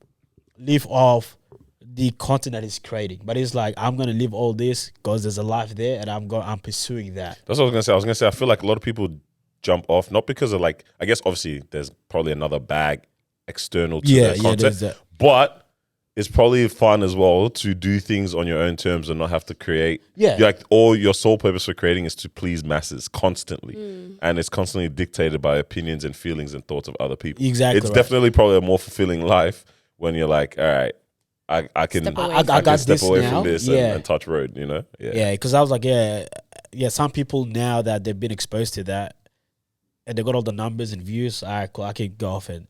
live off the content that he's creating. But it's like, I'm gonna live all this because there's a life there, and I'm pursuing that. That's what I was gonna say. I feel like a lot of people jump off not because of like, I guess obviously there's probably another bag external to their content, but it's probably fun as well to do things on your own terms and not have to create. Like all your sole purpose for creating is to please masses constantly, and it's constantly dictated by opinions and feelings and thoughts of other people. Exactly, it's definitely probably a more fulfilling life when you're like, all right, I can step away from this and touch road. You know, because I was like, some people now that they've been exposed to that, and they got all the numbers and views, all right, cool, I can go off and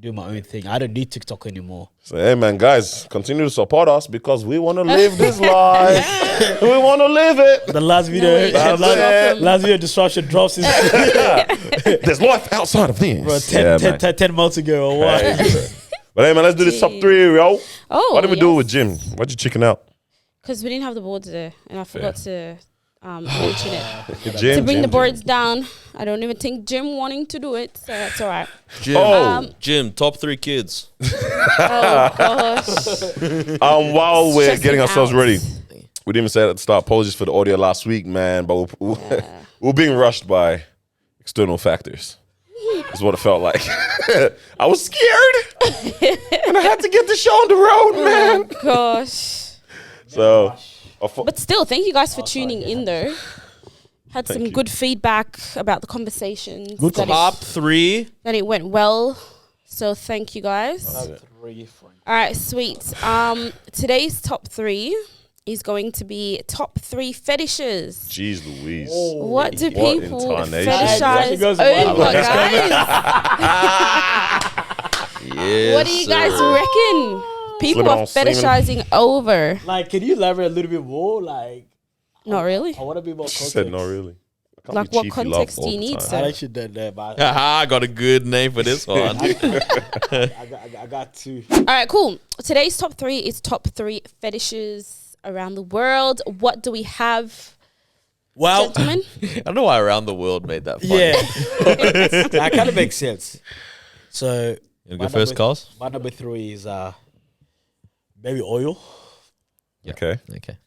do my own thing. I don't need TikTok anymore. So, hey, man, guys, continue to support us because we want to live this life. We want to live it. The last video, last video disruption drops. There's life outside of this. Bro, 10 months ago or what? But hey, man, let's do this top 3, yo. Oh, why did we do it with Jim? Why'd you chicken out? Because we didn't have the boards there, and I forgot to mention it. Jim, to bring the boards down. I don't even think Jim wanting to do it, so that's all right. Jim, top 3 kids. Oh gosh. While we're Stressing getting ourselves out. ready, we didn't even say that at the start. Apologies for the audio last week, man, but we're being rushed by external factors. Is what it felt like. I was scared, and I had to get the show on the road, man. Oh gosh. So, But still, thank you guys for tuning in, though. Had some good feedback about the conversations. Good Top 3. That it went well. So thank you guys. All right, sweet. Today's top 3 is going to be top 3 fetishes. Jeez Louise. What do people intonation. fetishize over, guys? What do you guys reckon? People are fetishizing over. Like, can you elaborate a little bit more? Like, Not really. I want to be more context. She said not really. I can't Like, be what cheeky love context all do you the need, time. sir? I actually did that, but I got a good name for this one. I got 2. All right, cool. Today's top 3 is top 3 fetishes around the world. What do we have, Well, gentlemen? I don't know why Around the World made that funny. yeah, that kind of makes sense. So, You go first, Carls? my number 3 is baby oil. Okay. Okay.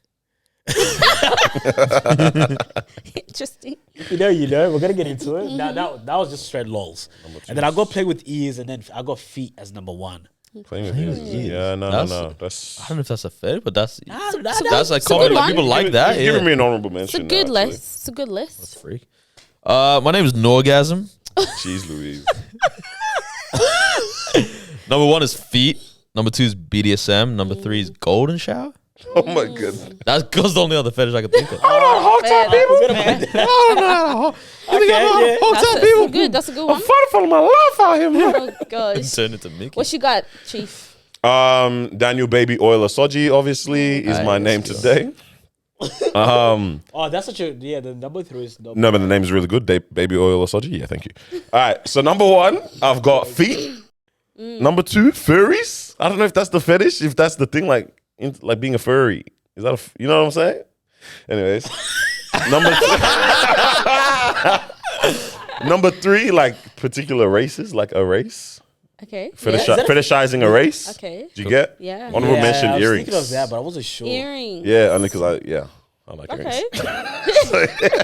Interesting. You know, we're gonna get into it. That was just straight lols. And then I go play with ears, and then I got feet as number 1. Playing with ears. Yeah, no. I That's don't know if that's a fair, but that's That's like a common. good Like, one. people like that. Giving Yeah. me an honorable It's mention. a good now, actually. list. It's a good list. That's freak. My name is Norgasm. Jeez Louise. Number 1 is feet. Number 2 is BDSM. Number 3 is golden shower. Oh my goodness. That's the only other fetish I could think of. That's good. That's a good one. Fighting for my life out here, man. Oh gosh. Turn it to Mickey. What you got, Chief? Daniel Baby Oil Asoji, obviously, is my name today. Oh, that's such a the number 3 is No, but the name is really good. Baby Oil Asoji. Yeah, thank you. All right, so number 1, I've got feet. Number 2, furries. I don't know if that's the fetish, if that's the thing, like being a furry. Is that you know what I'm saying? Anyways, number 3, like particular races, like a race. Okay. Fetishizing a race. Okay. Did you get? Yeah. Honorable mention I was earrings. thinking of that, but I wasn't sure. Earrings. Yeah, only because I like Okay. earrings.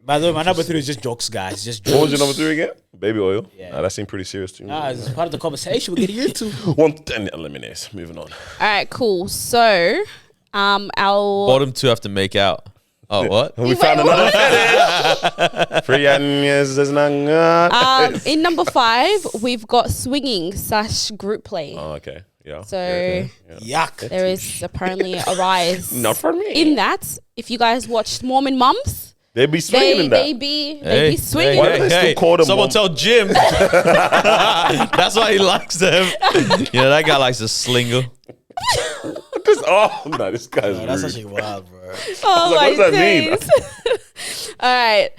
By the way, my number 3 is just jokes, guys. Just What was jokes. your number 3 again? Baby oil. Yeah. Nah, that seemed pretty serious to me. Nah, it's part of the conversation we're getting into. 110 eliminates. Moving on. All right. Cool. So, our Bottom 2 have to make out. Oh, what? We found another fetish. Free onions is not good. in number 5 we've got swinging/group play. Oh, okay. Yeah. So Yuck. there is apparently a rise Not for me. in that. If you guys watched Mormon Mums, They be swinging in that. they be swinging. Why do they still call them Someone mom? tell Jim. That's why he likes them. That guy likes a slinger. This guy's rude. That's actually wild, bro. Oh What my does that mean? days. All right.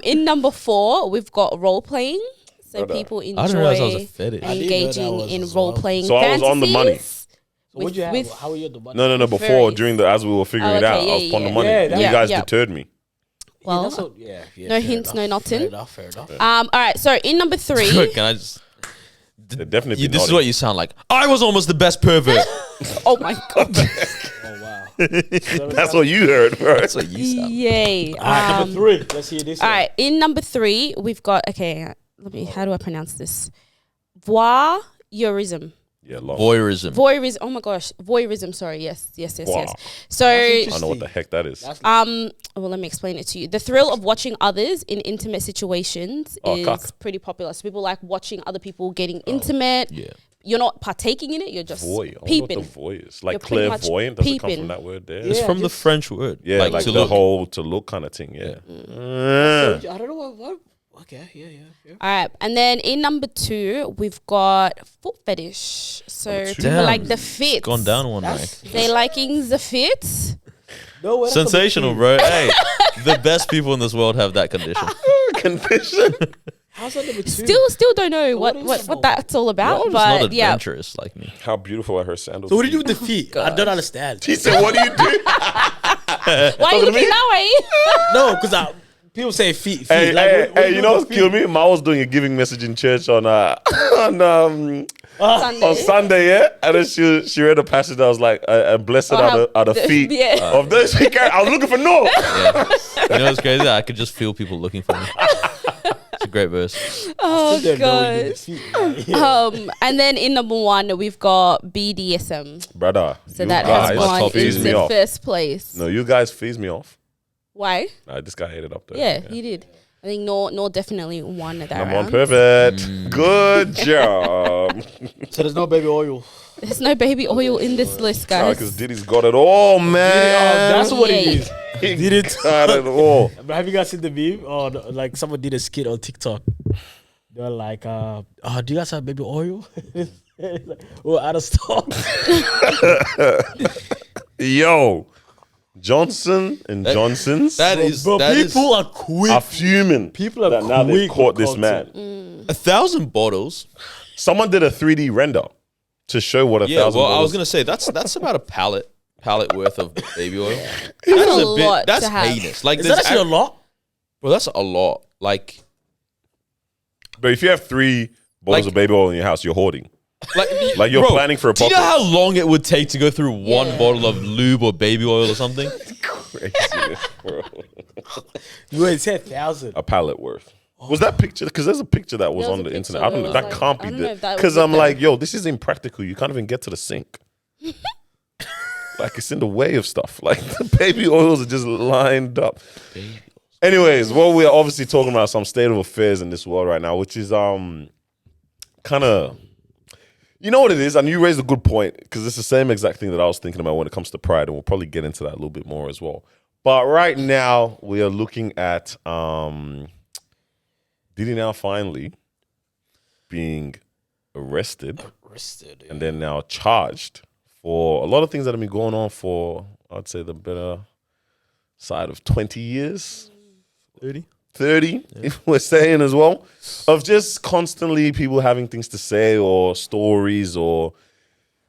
In number 4, we've got role playing. So Brother. people I didn't realize that was a enjoy fetish. I didn't know engaging that was in as role well. playing. So I was on the money. So what'd you have? How were you at the bottom? No. Before, Furries. during as we were figuring it okay, out, I was yeah, on the yeah. money. Yeah, you guys yeah. deterred me. Well, no no hints, no nothing. Fair enough. all right. So in number 3, Can I just? They're definitely This is what you sound like. I was almost the best pervert. oh my god, Oh wow. That's what you heard, bro. That's what you sound. yay! All right, number 3. Let's hear this. All right, in number 3, we've got how do I pronounce this? Voyeurism. Yeah, long. Voyeurism. Voyeurism. Oh my gosh, voyeurism. Sorry. Yes. Wow. So, I don't know what the heck that is. well, let me explain it to you. The thrill of watching others in intimate situations is cock. pretty popular. So people like watching other people getting intimate. Yeah. You're not partaking in it. You're just Voy. I wonder what peeping. the voy is. Like You're pretty much clairvoyant. Does it come peeping. from that word there? It's Yeah, from the just- French word. Yeah, like to the look. whole to look kind of thing. Yeah. I don't know what. Okay, yeah. All right, and then in number 2, we've got foot fetish. So people Damn. like the fit. Gone down one rank. They liking the fit. No, what Sensational, bro. Hey, the best people in this world have that condition. Condition. How's that number 2? Still don't know What what, is what, it? what that's all about. Y'all just not But yeah, adventurous like me. How beautiful are her sandals? So what do you do with the feet? I don't understand. He said, "What do you do?" why are you looking that way? No, because people say feet. Hey, Like, what do you know with what's the killed feet? me? Ma was doing a giving message in church on Sunday. on Sunday, yeah, and then she read a passage that was like, "And blessed are the feet yeah. of those who carry." I was looking for Noor. Yeah. You know what's crazy? I could just feel people looking for me. It's a great verse. Oh Still don't know what you do with god. the feet. Yeah. And then in number 1, we've got BDSM. Brother, So you that guys has gone fees me into off. first place. No, you guys fees me off. Why? Nah, this guy hated up there. Yeah, he did. I think Noor definitely won that Number round. 1 perfect. Good job. So there's no baby oil. There's no baby oil in this list, guys. Because Diddy's got it all, man. That's what it Yay. is. He Did it? got it all. But have you guys seen the meme? Or like someone did a skit on TikTok. They were like, do you guys have baby oil? Like, we're out of stock. Yo, Johnson and Johnson's That is Bro, that is people are quick. are fuming. People are that now they've quick caught with this man. content. 1,000 bottles. Someone did a 3D render to show what 1,000 Yeah, well, I bottles- was gonna say that's about a pallet worth of baby oil. That's a lot That's to have. heinous. Like Is that actually a lot? Bro, that's a lot. Like But if you have 3 bottles Like- of baby oil in your house, you're hoarding. like you're planning for a Do you know apocalypse. how long it would take to go through one Yeah. bottle of lube or baby oil or something? Craziness, bro. You ain't said 1,000. A pallet worth. Was that picture? Because there's a picture that was There was on a the picture internet. I don't that know. was That like- can't I be don't know there. if that was Because it I'm there. like, yo, this is impractical. You can't even get to the sink. Like it's in the way of stuff. Like the baby oils are just lined up. Anyways, well, we're obviously talking about some state of affairs in this world right now, which is kind of, you know what it is, and you raised a good point because it's the same exact thing that I was thinking about when it comes to pride, and we'll probably get into that a little bit more as well. But right now, we are looking at Diddy now finally being arrested, and then now charged for a lot of things that have been going on for, I'd say, the better side of 20 years. 30, if we're saying as well, of just constantly people having things to say or stories or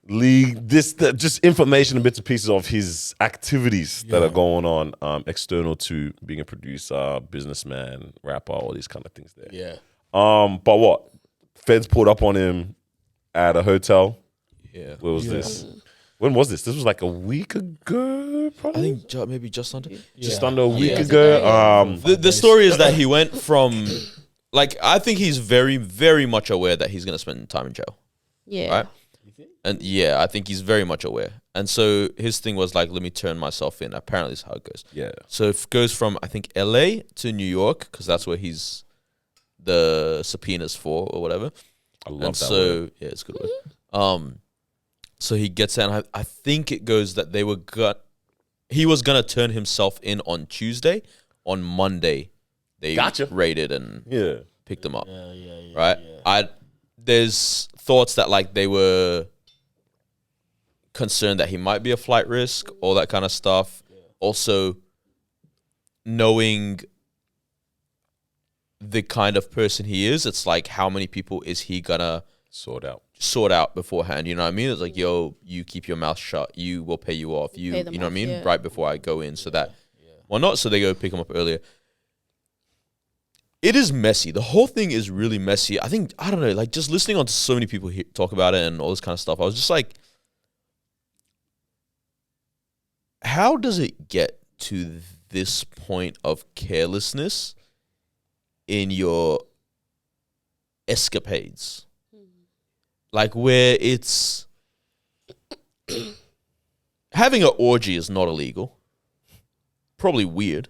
just information and bits and pieces of his activities that are going on external to being a producer, businessman, rapper, all these kind of things there. Yeah. But what? Feds pulled up on him at a hotel. Yeah. Where was this? When was this? This was like a week ago, probably? I think maybe just under. Just under a week ago. The story is that he went from, like, I think he's very, very much aware that he's going to spend time in jail. Yeah. Right? And yeah, I think he's very much aware. And so his thing was like, let me turn myself in. Apparently that's how it goes. Yeah. So it goes from, I think, LA to New York, because that's where he's the subpoenas for or whatever. I love and that so, word. Yeah, it's a good word. So he gets out, and I think it goes that he was going to turn himself in on Tuesday. On Monday, they raided and picked him up. Right? Yeah. There's thoughts that like they were concerned that he might be a flight risk, all that kind of stuff. Yeah. Also, knowing the kind of person he is, it's like, how many people is he going to sort out beforehand, you know what I mean? It's like, yo, you keep your mouth shut, you will pay you off, you know what I mean? Yeah. Right before I go in, so that, well, not so they go pick him up earlier. It is messy. The whole thing is really messy. I think, I don't know, like just listening on to so many people talk about it and all this kind of stuff, I was just like, how does it get to this point of carelessness in your escapades? Like where it's having an orgy is not illegal. Probably weird,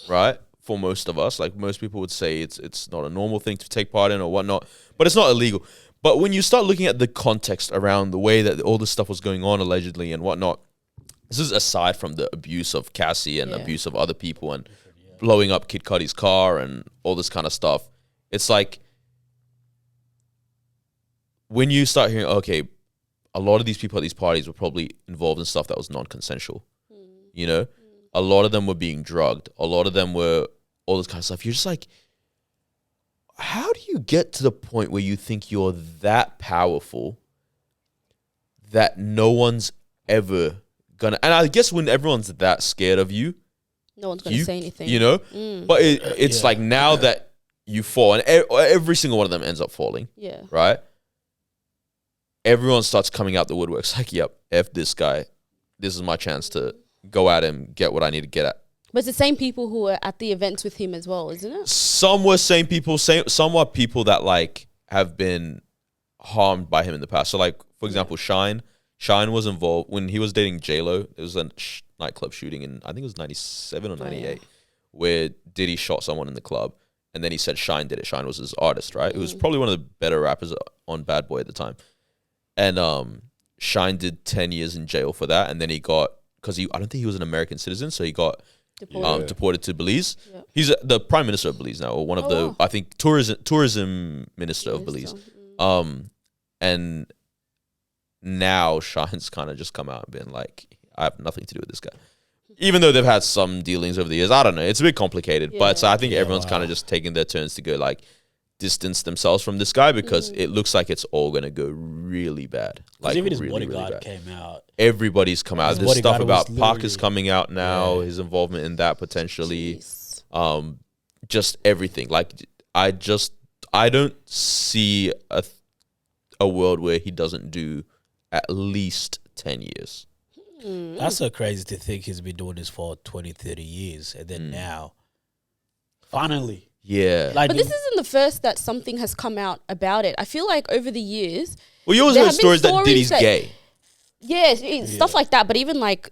right? For most of us, like most people would say it's not a normal thing to take part in or whatnot, but it's not illegal. But when you start looking at the context around the way that all this stuff was going on allegedly and whatnot, this is aside from the abuse of Cassie and abuse of other people and blowing up Kid Cudi's car and all this kind of stuff. It's like, when you start hearing, okay, a lot of these people at these parties were probably involved in stuff that was non-consensual, you know? A lot of them were being drugged. A lot of them were all this kind of stuff. You're just like, how do you get to the point where you think you're that powerful that no one's ever gonna... And I guess when everyone's that scared of you... No one's gonna say anything. You know? But it's like now that you fall, and every single one of them ends up falling. Yeah. Right? Everyone starts coming out the woodworks like, yep, F this guy. This is my chance to go at him, get what I need to get at. But it's the same people who were at the events with him as well, isn't it? Some were same people, some are people that like have been harmed by him in the past. So like, for example, Shine was involved when he was dating J-Lo. There was a nightclub shooting in, I think it was 97 or 98, where Diddy shot someone in the club. And then he said Shine did it. Shine was his artist, right? It was probably one of the better rappers on Bad Boy at the time. And Shine did 10 years in jail for that, and then he got, because I don't think he was an American citizen, so he got deported to Belize. Yeah. He's the prime minister of Belize now, or one of the I think tourism minister of Belize. And now Shine's kind of just come out and been like, I have nothing to do with this guy, even though they've had some dealings over the years. I don't know, it's a bit complicated, but so I think everyone's kind of just taking their turns to go like, distance themselves from this guy, because it looks like it's all going to go really bad. Like even his really, bodyguard really came out. Everybody's come out. There's stuff about Parker's coming out now, his involvement in that potentially. Just everything. Like I don't see a world where he doesn't do at least 10 years. That's so crazy to think he's been doing this for 20, 30 years. And then now, finally. Yeah. Like but this isn't the first that something has come out about it. I feel like over the years... Well, you always heard stories that Diddy's gay. Yeah, stuff like that. But even like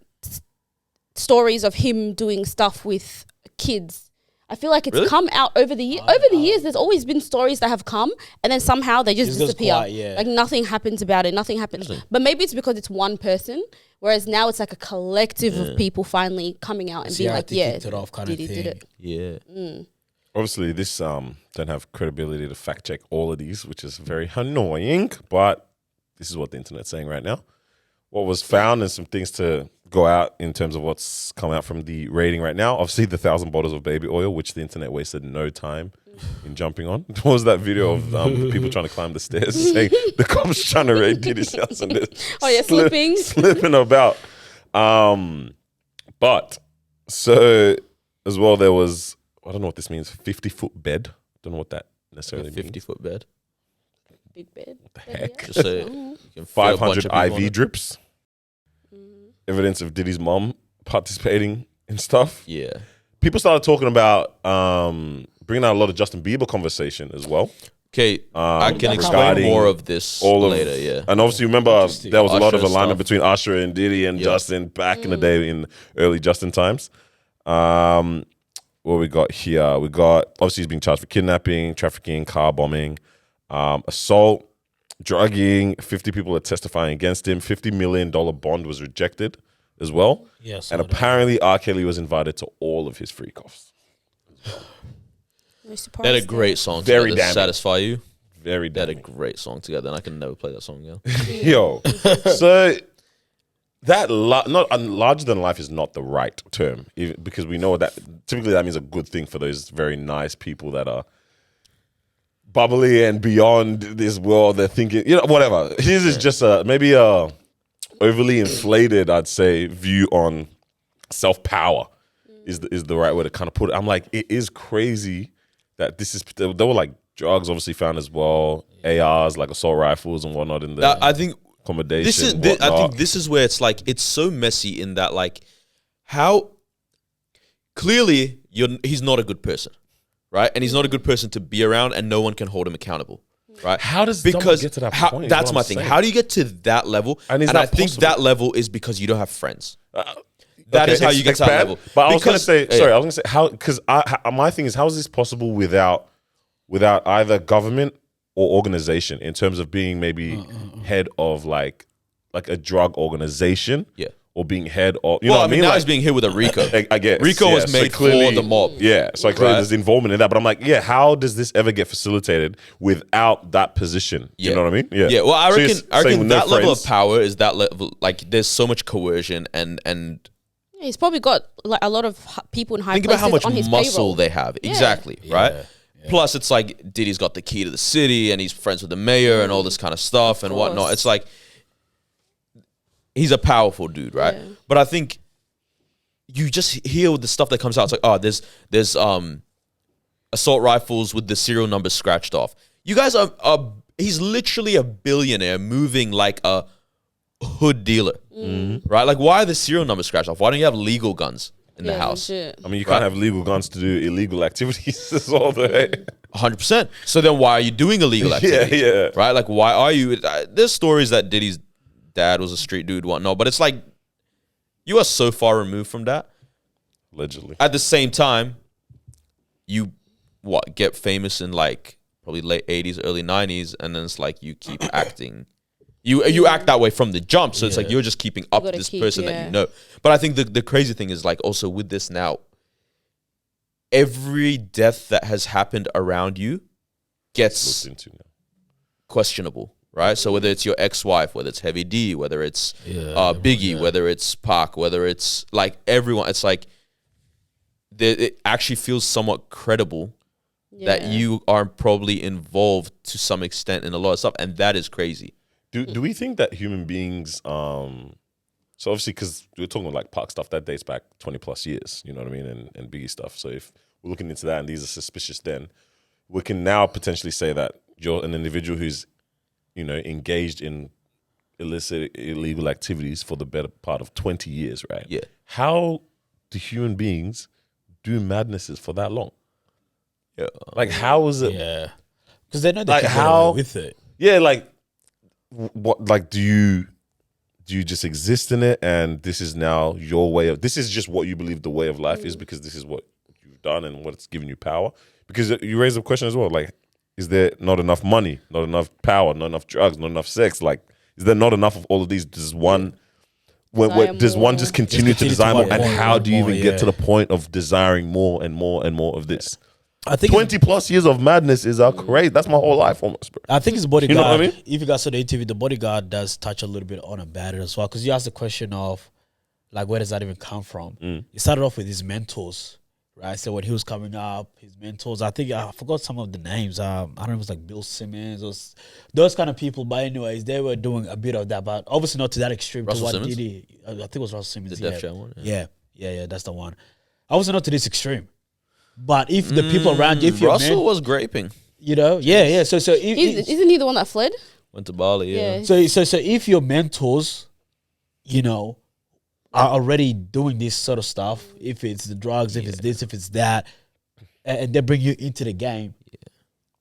stories of him doing stuff with kids. I feel like it's Really? come out over the over the years. There's always been stories that have come, and then somehow they just It's just disappear. quiet, yeah. Like nothing happens about it. Nothing happens. But maybe it's because it's one person, whereas now it's like a collective of people finally coming out and being like, CRT yeah, kicked it off kind of Diddy thing. did it. Yeah. Obviously, this don't have credibility to fact check all of these, which is very annoying. But this is what the internet's saying right now. What was found and some things to go out in terms of what's come out from the rating right now. Obviously, the 1,000 bottles of baby oil, which the internet wasted no time in jumping on. What was that video of people trying to climb the stairs saying the cops trying to raid Diddy's house and they're slipping about. But so as well, there was, I don't know what this means, 50-foot bed. Don't know what that necessarily means. 50-foot bed. Big bed. What the heck? Just so you can fit a bunch 500 of people on IV it. drips. Evidence of Diddy's mom participating in stuff. Yeah. People started talking about bringing out a lot of Justin Bieber conversation as well. Okay, I can explain regarding more of this later, yeah. And obviously, remember, there was a lot of Usher alignment stuff. between Usher and Diddy and Justin back in the day, in early Justin times. What we got here? We got, obviously, he's being charged for kidnapping, trafficking, car bombing, assault, drugging. 50 people are testifying against him. $50 million bond was rejected as well. Yes, And apparently, R. Kelly was invited to all of his Freakoffs. They had a great song Very together, damning. Satisfy You. Very They had a damning. great song together, and I can never play that song, yeah. Yo, so that not larger than life is not the right term, because we know that typically that means a good thing for those very nice people that are bubbly and beyond this world. They're thinking, whatever. His is just maybe a overly inflated, I'd say, view on self-power is the right way to kind of put it. I'm like, it is crazy that this is, there were like drugs obviously found as well, ARs, like assault rifles and whatnot in the I think accommodation. I think this is where it's like, it's so messy in that, like, how clearly he's not a good person, right? And he's not a good person to be around, and no one can hold him accountable, right? How does someone get to that point? That's What my I'm thing. saying. How do you get to that level? And is I that think possible? that level is because you don't have friends. That is how you get to that expand. level. But I was going to Because- say, sorry, I was going to say how, because my thing is, how is this possible without either government or organization in terms of being maybe head of like a drug organization, Yeah. or being head of, Well, what I mean, now he's being hit with a RICO. I guess RICO was so made clearly- for the mob. Yeah, so clearly Right. there's involvement in that. But I'm like, yeah, how does this ever get facilitated without that position? You Yeah. know what I mean? Yeah. Yeah, well, I So you're reckon saying with no that level of friends- power is that level. Like, there's so much coercion, and Yeah, he's probably got like a lot of people in high think about places how much on his muscle payroll. they have. Exactly, right? Plus, it's like Diddy's got the key to the city, and he's friends with the mayor, and all this kind of stuff and whatnot. It's like he's a powerful dude, right? Yeah. But I think you just hear the stuff that comes out. It's like, oh, there's assault rifles with the serial numbers scratched off. You guys are he's literally a billionaire moving like a hood dealer, right? Like, why are the serial numbers scratched off? Why don't you have legal guns in the house? Legit. I mean, you can't have legal guns to do illegal activities as well, though. 100%. So then why are you doing illegal activity? yeah. Right? Like, why are you? There's stories that Diddy's dad was a street dude, whatnot, but it's like, you are so far removed from that. Allegedly. At the same time, you get famous in like probably late 80s, early 90s, and then it's like you keep acting. You act that way from the jump, so it's like you're just keeping up gotta this keep, person that yeah. you know. But I think the crazy thing is, like, also with this now, every death that has happened around you gets Looked into now. questionable, right? So whether it's your ex-wife, whether it's Heavy D, whether it's Biggie, whether it's Pac, whether it's like everyone, it's like it actually feels somewhat credible that you are probably involved to some extent in a lot of stuff, and that is crazy. Do we think that human beings, so obviously, because we're talking like Park stuff that dates back 20 plus years, you know what I mean, and Biggie stuff. So if we're looking into that and these are suspicious, then we can now potentially say that you're an individual who's, engaged in illicit, illegal activities for the better part of 20 years, right? Yeah. How do human beings do madnesses for that long? Yeah. Like, how is it? Yeah, because they know they Like, can how- get away with it. Yeah, like what? Like, do you just exist in it, and this is now your way of? This is just what you believe the way of life is because this is what you've done and what's giving you power. Because you raise a question as well, like, is there not enough money, not enough power, not enough drugs, not enough sex? Like, is there not enough of all of these? Does one, does one just continue to desire more? And how do you even get to the point of desiring more and more and more of this? I think 20 plus years of madness is crazy. That's my whole life almost, bro. I think it's Bodyguard. You know what I mean? If you guys saw the interview, the Bodyguard does touch a little bit on about it as well. Because you asked the question of, like, where does that even come from? It started off with his mentors, right? So when he was coming up, his mentors, I think, I forgot some of the names. I don't know if it was like Bill Simmons or those kind of people. But anyways, they were doing a bit of that. But obviously not to that extreme. Russell to what Simmons? Diddy, I think it was Russell Simmons. The Def Jam one? Yeah, that's the one. Obviously not to this extreme. But if the people around you, if you're Russell was graping. you know, So if, Isn't he the one that fled? Went to Bali, yeah. so if your mentors, you know, are already doing this sort of stuff, if it's the drugs, if it's this, if it's that, and they bring you into the game,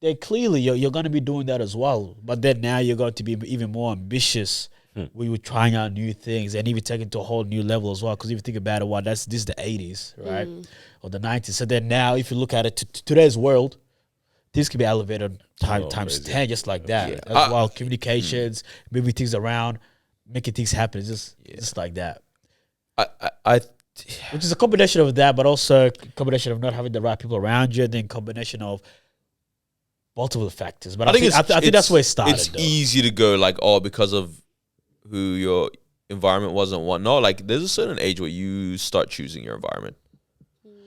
then clearly you're going to be doing that as well. But then now you're going to be even more ambitious. We were trying out new things and even taking it to a whole new level as well. Because if you think about it, this is the 80s, right? Or the 90s. So then now if you look at it, to today's world, this can be elevated times 10 just like that. As well, communications, moving things around, making things happen, just like that. Which is a combination of that, but also a combination of not having the right people around you, and then combination of multiple factors. But I think that's where it started. It's easy to go like, oh, because of who your environment was and whatnot. Like, there's a certain age where you start choosing your environment.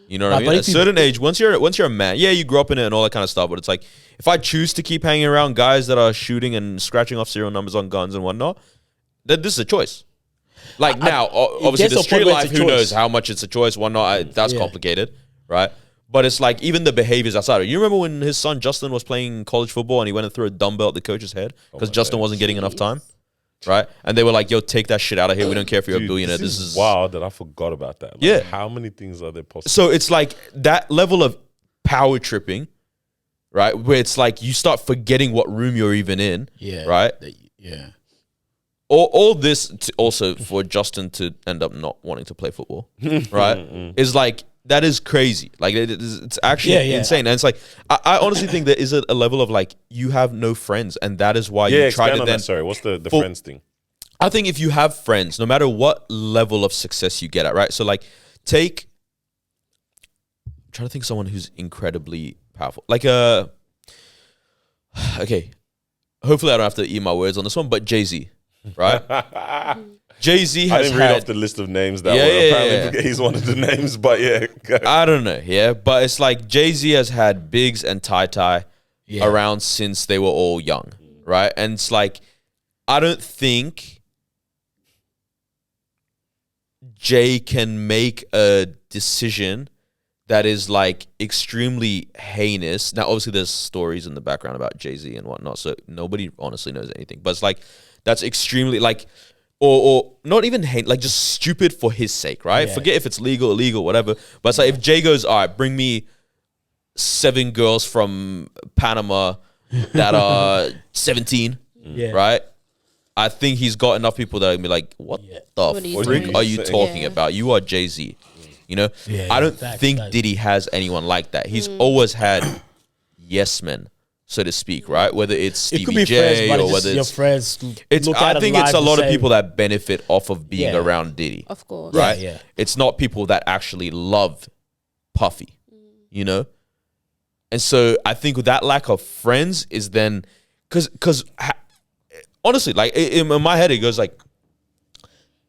You know what I mean? At a certain age, once you're a man, you grew up in it and all that kind of stuff. But it's like, if I choose to keep hanging around guys that are shooting and scratching off serial numbers on guns and whatnot, then this is a choice. Like now, obviously the street life, who knows how much it's a choice, whatnot. That's complicated, right? But it's like even the behaviors outside of it. You remember when his son Justin was playing college football and he went and threw a dumbbell at the coach's head because Justin wasn't getting enough time? Right? And they were like, yo, take that shit out of here. We don't care if you're a billionaire. This is wild that I forgot about that. Like, how many things are there possible? So it's like that level of power tripping, right? Where it's like you start forgetting what room you're even in. Right? All this also for Justin to end up not wanting to play football, right? Is like, that is crazy. Like, it's actually insane. And it's like, I honestly think there is a level of like, you have no friends, and that is why you try to then. Sorry, what's the friends thing? I think if you have friends, no matter what level of success you get at, right? So like, I'm trying to think of someone who's incredibly powerful. Like okay, hopefully I don't have to eat my words on this one, but Jay-Z, right? Jay-Z has I didn't read off the list of names that were apparently he's one of the names, but I don't know, but it's like Jay-Z has had Biggs and Ty around since they were all young, right? And it's like, I don't think Jay can make a decision that is like extremely heinous. Now, obviously there's stories in the background about Jay-Z and whatnot, so nobody honestly knows anything, but it's like, that's extremely like, or not even hate, like just stupid for his sake, right? Forget if it's legal, illegal, whatever. But it's like, if Jay goes, all right, bring me 7 girls from Panama that are 17, right? I think he's got enough people that are going to be like, what the frick are you talking about? You are Jay-Z. You know? I don't think Diddy has anyone like that. He's always had yes men, so to speak, right? Whether it's Stevie J or whether it's your friends. I think it's a lot of people that benefit off of being around Diddy. Of course. Right? It's not people that actually love Puffy, you know? And so I think with that lack of friends is then, because honestly, like in my head, it goes like,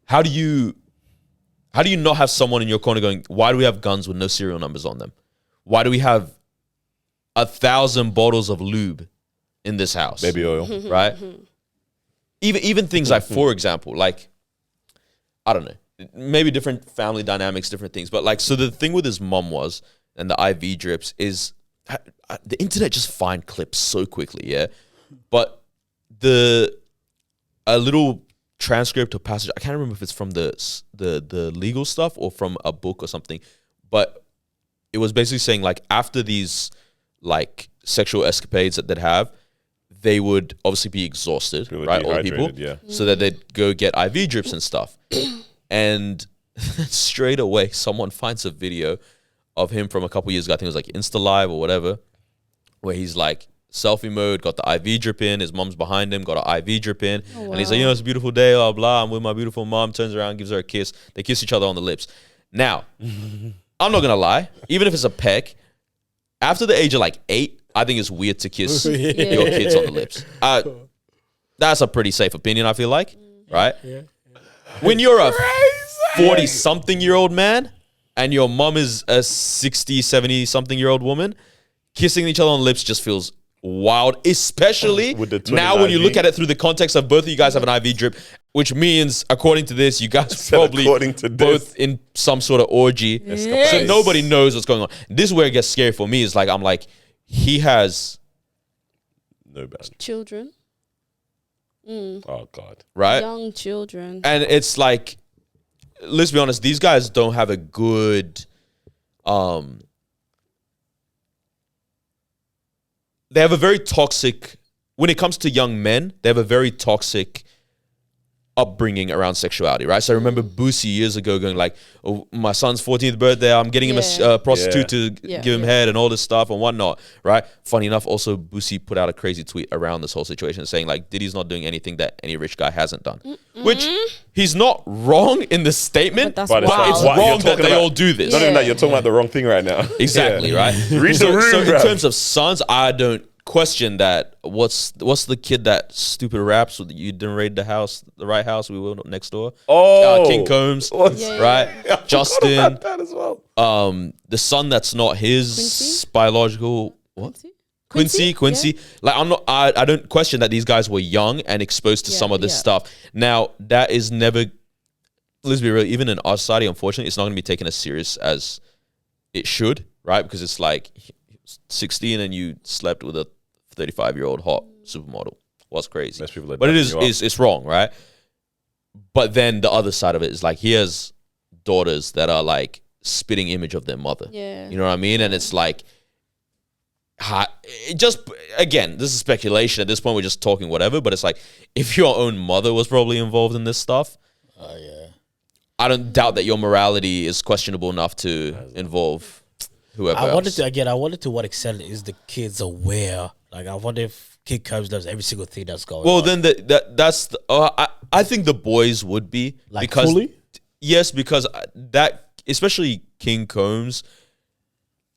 how do you not have someone in your corner going, why do we have guns with no serial numbers on them? Why do we have 1,000 bottles of lube in this house? Baby oil. Right? Even things like, for example, like, I don't know, maybe different family dynamics, different things. But like, so the thing with his mom was, and the IV drips is, the internet just find clips so quickly, But a little transcript or passage, I can't remember if it's from the legal stuff or from a book or something, but it was basically saying like, after these like sexual escapades that they'd have, they would obviously be exhausted, right? All the people, so that they'd go get IV drips and stuff. And straight away, someone finds a video of him from a couple years ago. I think it was like Insta Live or whatever, where he's like selfie mode, got the IV drip in. His mom's behind him, got an IV drip in. Oh, wow. And he's like, it's a beautiful day, blah, blah. I'm with my beautiful mom. Turns around, gives her a kiss. They kiss each other on the lips. Now, I'm not going to lie. Even if it's a peck, after the age of like 8, I think it's weird to kiss your kids on the lips. That's a pretty safe opinion, I feel like. Right? Yeah. When you're a 40-something-year-old man and your mom is a 60, 70-something-year-old woman, kissing each other on the lips just feels wild, especially now when you look at it through the context of both of you guys have an IV drip, which means, according to this, you guys probably both in some sort of orgy. Yes. So nobody knows what's going on. This is where it gets scary for me. Is like, I'm like, he has no bad children. Oh, God. Right? Young children. And it's like, let's be honest, these guys don't have a good... They have a very toxic, when it comes to young men, they have a very toxic upbringing around sexuality, right? So I remember Boosie years ago going like, oh, my son's 14th birthday, I'm getting him a prostitute to give him head and all this stuff and whatnot, right? Funny enough, also Boosie put out a crazy tweet around this whole situation saying like, Diddy's not doing anything that any rich guy hasn't done. Which, he's not wrong in the statement, but it's wrong that they all do this. Not even that, you're talking about the wrong thing right now. Exactly, right? So in terms of sons, I don't question that. What's the kid that stupid raps with you didn't raid the right house we will next door? King Combs, right? Justin, that as well. The son that's not his biological Quincy. Yeah. Like I don't question that these guys were young and exposed to some of this stuff. Now that is never, let's be real, even in our society, unfortunately, it's not going to be taken as serious as it should, right? Because it's like 16 and you slept with a 35-year-old hot supermodel. What's crazy? But it's wrong, right? But then the other side of it is like he has daughters that are like spitting image of their mother. Yeah. You know what I mean? And it's like, again, this is speculation. At this point, we're just talking whatever. But it's like, if your own mother was probably involved in this stuff, I don't doubt that your morality is questionable enough to involve whoever else. I wanted to what extent is the kids aware? Like, I wonder if Kid Cubs does every single thing that's going on. Well, then that's I think the boys would be like because fully? Yes, because that, especially King Combs,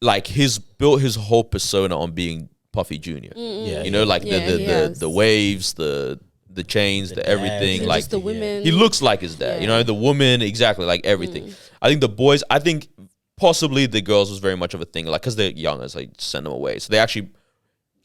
like built his whole persona on being Puffy Jr. Yeah, you know, like the waves, the chains, the everything, like the women. He looks like his dad. You know, the woman, exactly, like everything. I think the boys. I think possibly the girls was very much of a thing, like because they're young, it's like send them away. So they actually.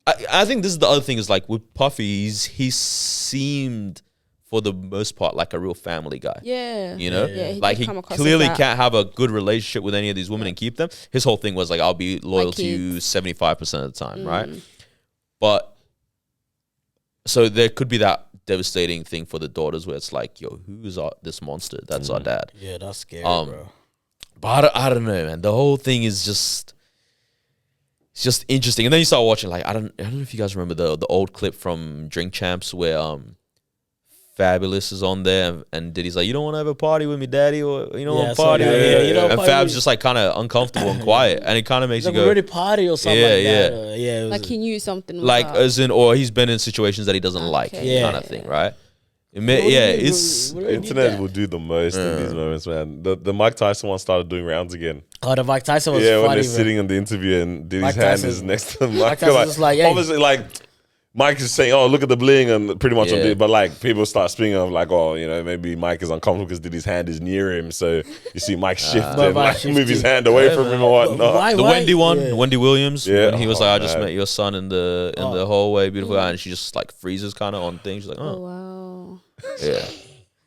I think this is the other thing is like with Puffy, he seemed for the most part like a real family guy. Yeah. You know? Yeah, like he clearly can't have a good relationship with any of these women and keep them. His whole thing was like, I'll be loyal to you 75% of the time, right? But so there could be that devastating thing for the daughters where it's like, yo, who's this monster? That's our dad. Yeah, that's scary, bro. But I don't know, man. The whole thing is just... It's just interesting. And then you start watching, like, I don't know if you guys remember the old clip from Drink Champs where Fabulous is on there and Diddy's like, you don't want to have a party with me, daddy, or you don't want to party with me. And Fab's just like kind of uncomfortable and quiet. And it kind of makes you go, ready party or something like that. Yeah. Like he knew something was like up. As in, or he's been in situations that he doesn't like, kind of thing, right? Internet will do the most in these moments, man. The Mike Tyson one started doing rounds again. Oh, the Mike Tyson was funny. When they're man. sitting in the interview and Diddy's hand is next to Mike. Mike Tyson's like, hey. Obviously, like Mike is saying, "Oh, look at the bling," and pretty much on Diddy. But like people start speaking of like, "Oh, you know, maybe Mike is uncomfortable because Diddy's hand is near him." So you see Mike shift and like move his hand away from him or whatnot. The Wendy one, Wendy Williams, when he was like, "I just met your son in the hallway, beautiful guy," and she just like freezes kind of on things. She's like, "Oh, wow." Yeah.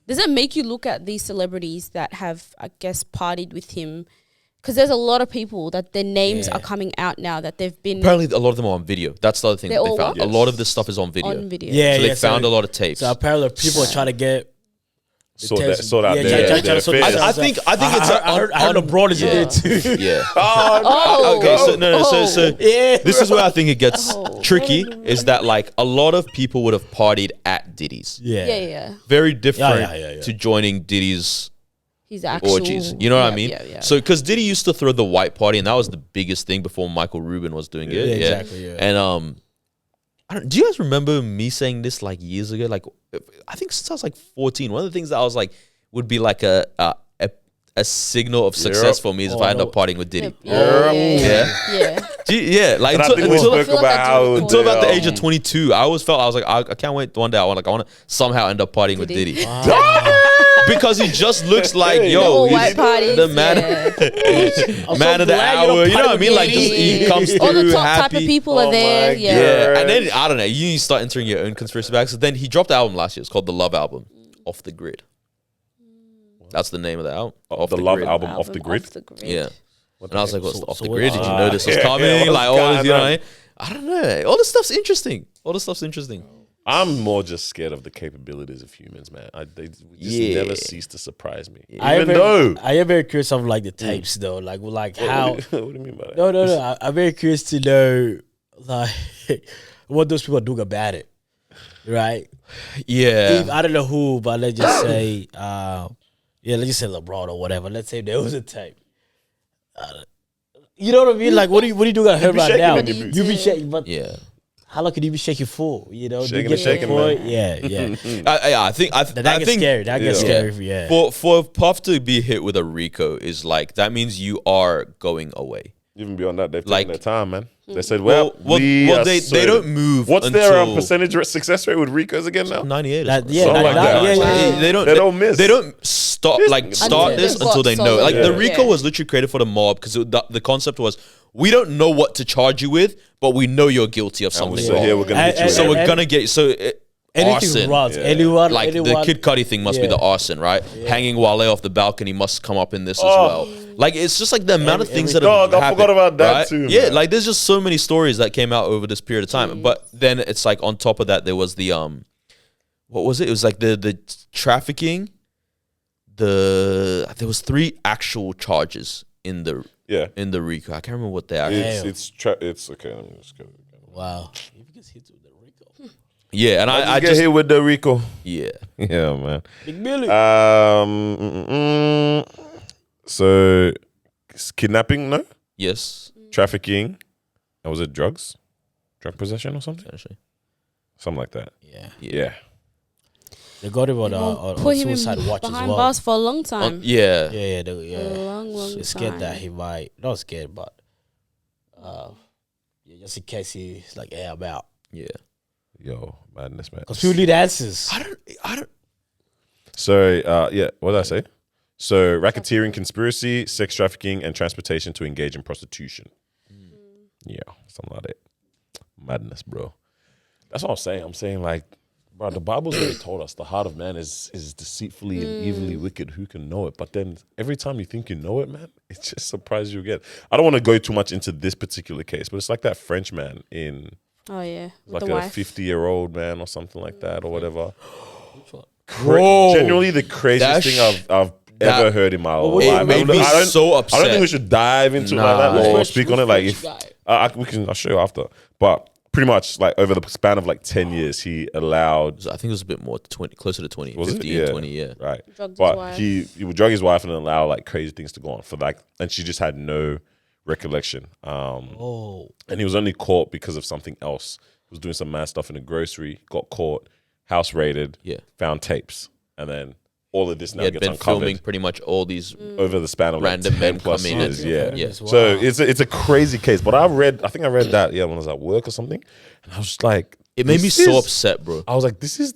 Does it make you look at these celebrities that have, I guess, partied with him? Because there's a lot of people that their names are coming out now that they've been... Apparently, a lot of them are on video. That's the other thing that they found. Yes. A lot of this stuff is on video. On video. Yeah, so they found a lot of tapes. So apparently people are trying to get... Sort out their I think it's... I heard abroad is in there too. Yeah. Okay, so this is where I think it gets tricky, is that like a lot of people would have partied at Diddy's. Yeah. Very different to joining Diddy's His actual orgies. You know what I mean? Yeah. So, because Diddy used to throw the white party, and that was the biggest thing before Michael Rubin was doing it. Exactly. Yeah. And do you guys remember me saying this like years ago? Like, I think since I was like 14, one of the things that I was like would be like a signal of success for me is if I end up partying with Diddy. Yeah. Like And I think we spoke about how until about the age of 22, I always felt I was like, I can't wait one day. I want to somehow end up partying with Diddy. Because he just looks like, yo, white parties, the man, man of the hour. You know what I mean? Like, just he comes through all the top happy. type of people are there. my Yeah, and then I don't know. You start entering your own conspiracy bags. So then he dropped the album last year. It's called the Love Album, Off the Grid. That's the name of the album. the Love album Off the Grid. Yeah. And I was like, what's off the what- grid? Did you know this was coming? Like, all this, you know, I don't know. All this stuff's interesting. I'm more just scared of the capabilities of humans, man. They just never cease to surprise me. I am Even though. very curious of like the tapes though, like how. What do you mean by that? No. I'm very curious to know like what those people are doing about it, right? Yeah. I don't know who, but let's just say, let's just say LeBron or whatever. Let's say there was a tape. You know what I mean? Like, what are you doing at home be right shaking now? when You be shaking, but Yeah. how long can you be shaking for? You know, Shaking you and shaking, point? man. Yeah. I think That gets scary. That gets scary. Yeah. For Puff to be hit with a RICO is like, that means you are going away. Even beyond that, they've taken Like- their time, man. They said, Well, they don't move. What's their until percentage success rate with Ricos again now? 98. That- or yeah, something like that. yeah. They don't miss. They don't stop Until this they've until got they know. solid- Like the Yeah. RICO was literally created for the mob because the concept was we don't know what to charge you with, but we know you're guilty of something. So here we're going to And- get you. So and- we're gonna get Anything arson. runs. Yeah. Anyone. Like anyone, the Kid Cudi thing must be Yeah. the arson, right? Hanging Wale off the balcony must come up in this as well. Like it's just like the amount of things that have Dog, I happened, forgot about that right? too, Yeah, man. like there's just so many stories that came out over this period of time. But then it's like on top of that, there was the what was it? It was like the trafficking. There was 3 actual charges in the RICO. I can't remember what they actually. It's okay. Let me just go. Wow. If he gets hit with the Rico. Yeah, and I get just here with the Rico. yeah. Yeah, man. Big Billy. So, kidnapping, no? Yes, Trafficking. And was it drugs? Drug possession or something? essentially. Something like that. Yeah. Yeah. They got him on Put him suicide watch as behind well. bars for a long time. Yeah. Yeah. Long Scared time. that he might. Not scared, but just in case he's like, yeah, I'm out. Yeah. Yo, madness, man. Because people need answers. I don't. So, what did I say? So, racketeering, conspiracy, sex trafficking, and transportation to engage in prostitution. Yeah, something like that. Madness, bro. That's what I'm saying. I'm saying, like, bro, the Bible's already told us the heart of man is deceitfully and evilly wicked. Who can know it? But then every time you think you know it, man, it just surprises you again. I don't want to go too much into this particular case, but it's like that French man in Oh yeah, with like the a wife. 50-year-old man or something like that or whatever. Whoa. Genuinely the craziest thing I've ever heard in my life. It made me so I upset. don't think we should dive into it like that or speak on it. Like if I'll show you after. But pretty much like over the span of like 10 years, he allowed. I think it was a bit more, 20, closer to 20, Was it? 15, Yeah. 20, yeah. Right. Drugged his But wife. he would drug his wife and allow like crazy things to go on for like, and she just had no recollection. Oh. And he was only caught because of something else. He was doing some mad stuff in a grocery, got caught, house raided, Yeah. found tapes, and then all of this now He had gets been uncovered filming pretty much all these. over the span of Random like 10 men plus come in years. and- Yeah. Yeah. Wow. So it's a crazy case. But I think I read that when I was at work or something, and I was just like, It made me this so is- upset, bro. I was like, this is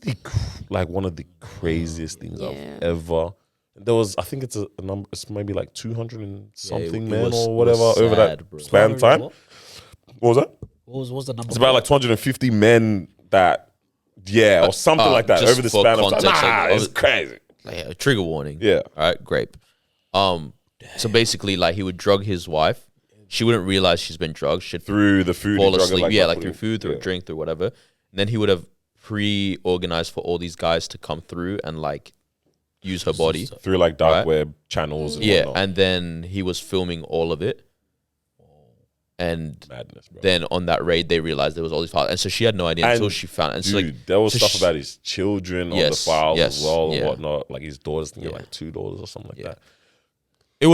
like one of the craziest things Yeah. I've ever. There was, I think it's a number. It's maybe like 200 and something it men was- or whatever was over sad, that bro. span of time. What What was that? was the number? It's about like 250 men that, or something like that just over the for span of time. context, Nah, like, it's crazy. Like, a trigger warning. Yeah. All right, grape. So basically, like, he would drug his wife. She wouldn't realize she's been drugged. She'd Through the food, fall and drug it, asleep. Like through putting- food, through yeah. a drink, through whatever. And then he would have pre-organized for all these guys to come through and like use her body. Through like dark Right. web channels. And Yeah, whatnot. and then he was filming all of it. And Madness, bro. then on that raid, they realized there was all these files. And so she had no idea until she found it. And Dude, there was stuff about his children on the files as well and whatnot. Like his daughters, like $2 or something like that. It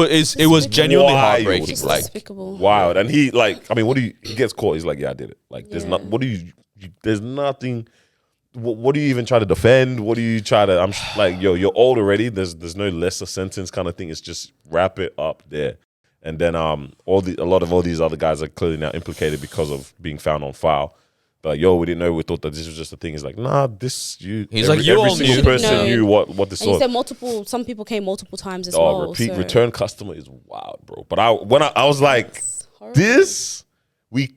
was genuinely heartbreaking. Like wild. And he he gets caught. He's like, yeah, I did it. Like there's not. There's nothing. What do you even try to defend? What do you try to? I'm like, yo, you're old already. There's no lesser sentence kind of thing. It's just wrap it up there. And then a lot of all these other guys are clearly now implicated because of being found on file. But yo, we didn't know. We thought that this was just a thing. He's like, nah, this you. He's every all single knew. person knew what this was. He said some people came multiple times as well. Return customer is wild, bro. But I was like, this you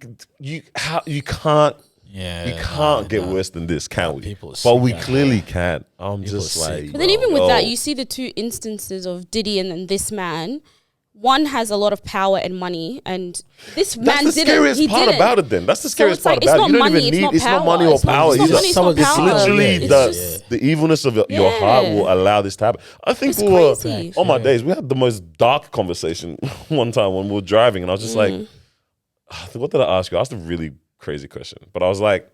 can't. Yeah, we can't get worse than this, can we? But we clearly can. I'm just like. But then even with that, you see the two instances of Diddy and then this man. One has a lot of power and money, and this man didn't. That's the scariest part about it. Then that's the scariest part about it. You don't even need. It's not money or power. It's literally the evilness of your heart will allow this to happen. I think we were on my days. We had the most dark conversation one time when we were driving, and I was just like, "What did I ask you?" I asked a really crazy question, but I was like,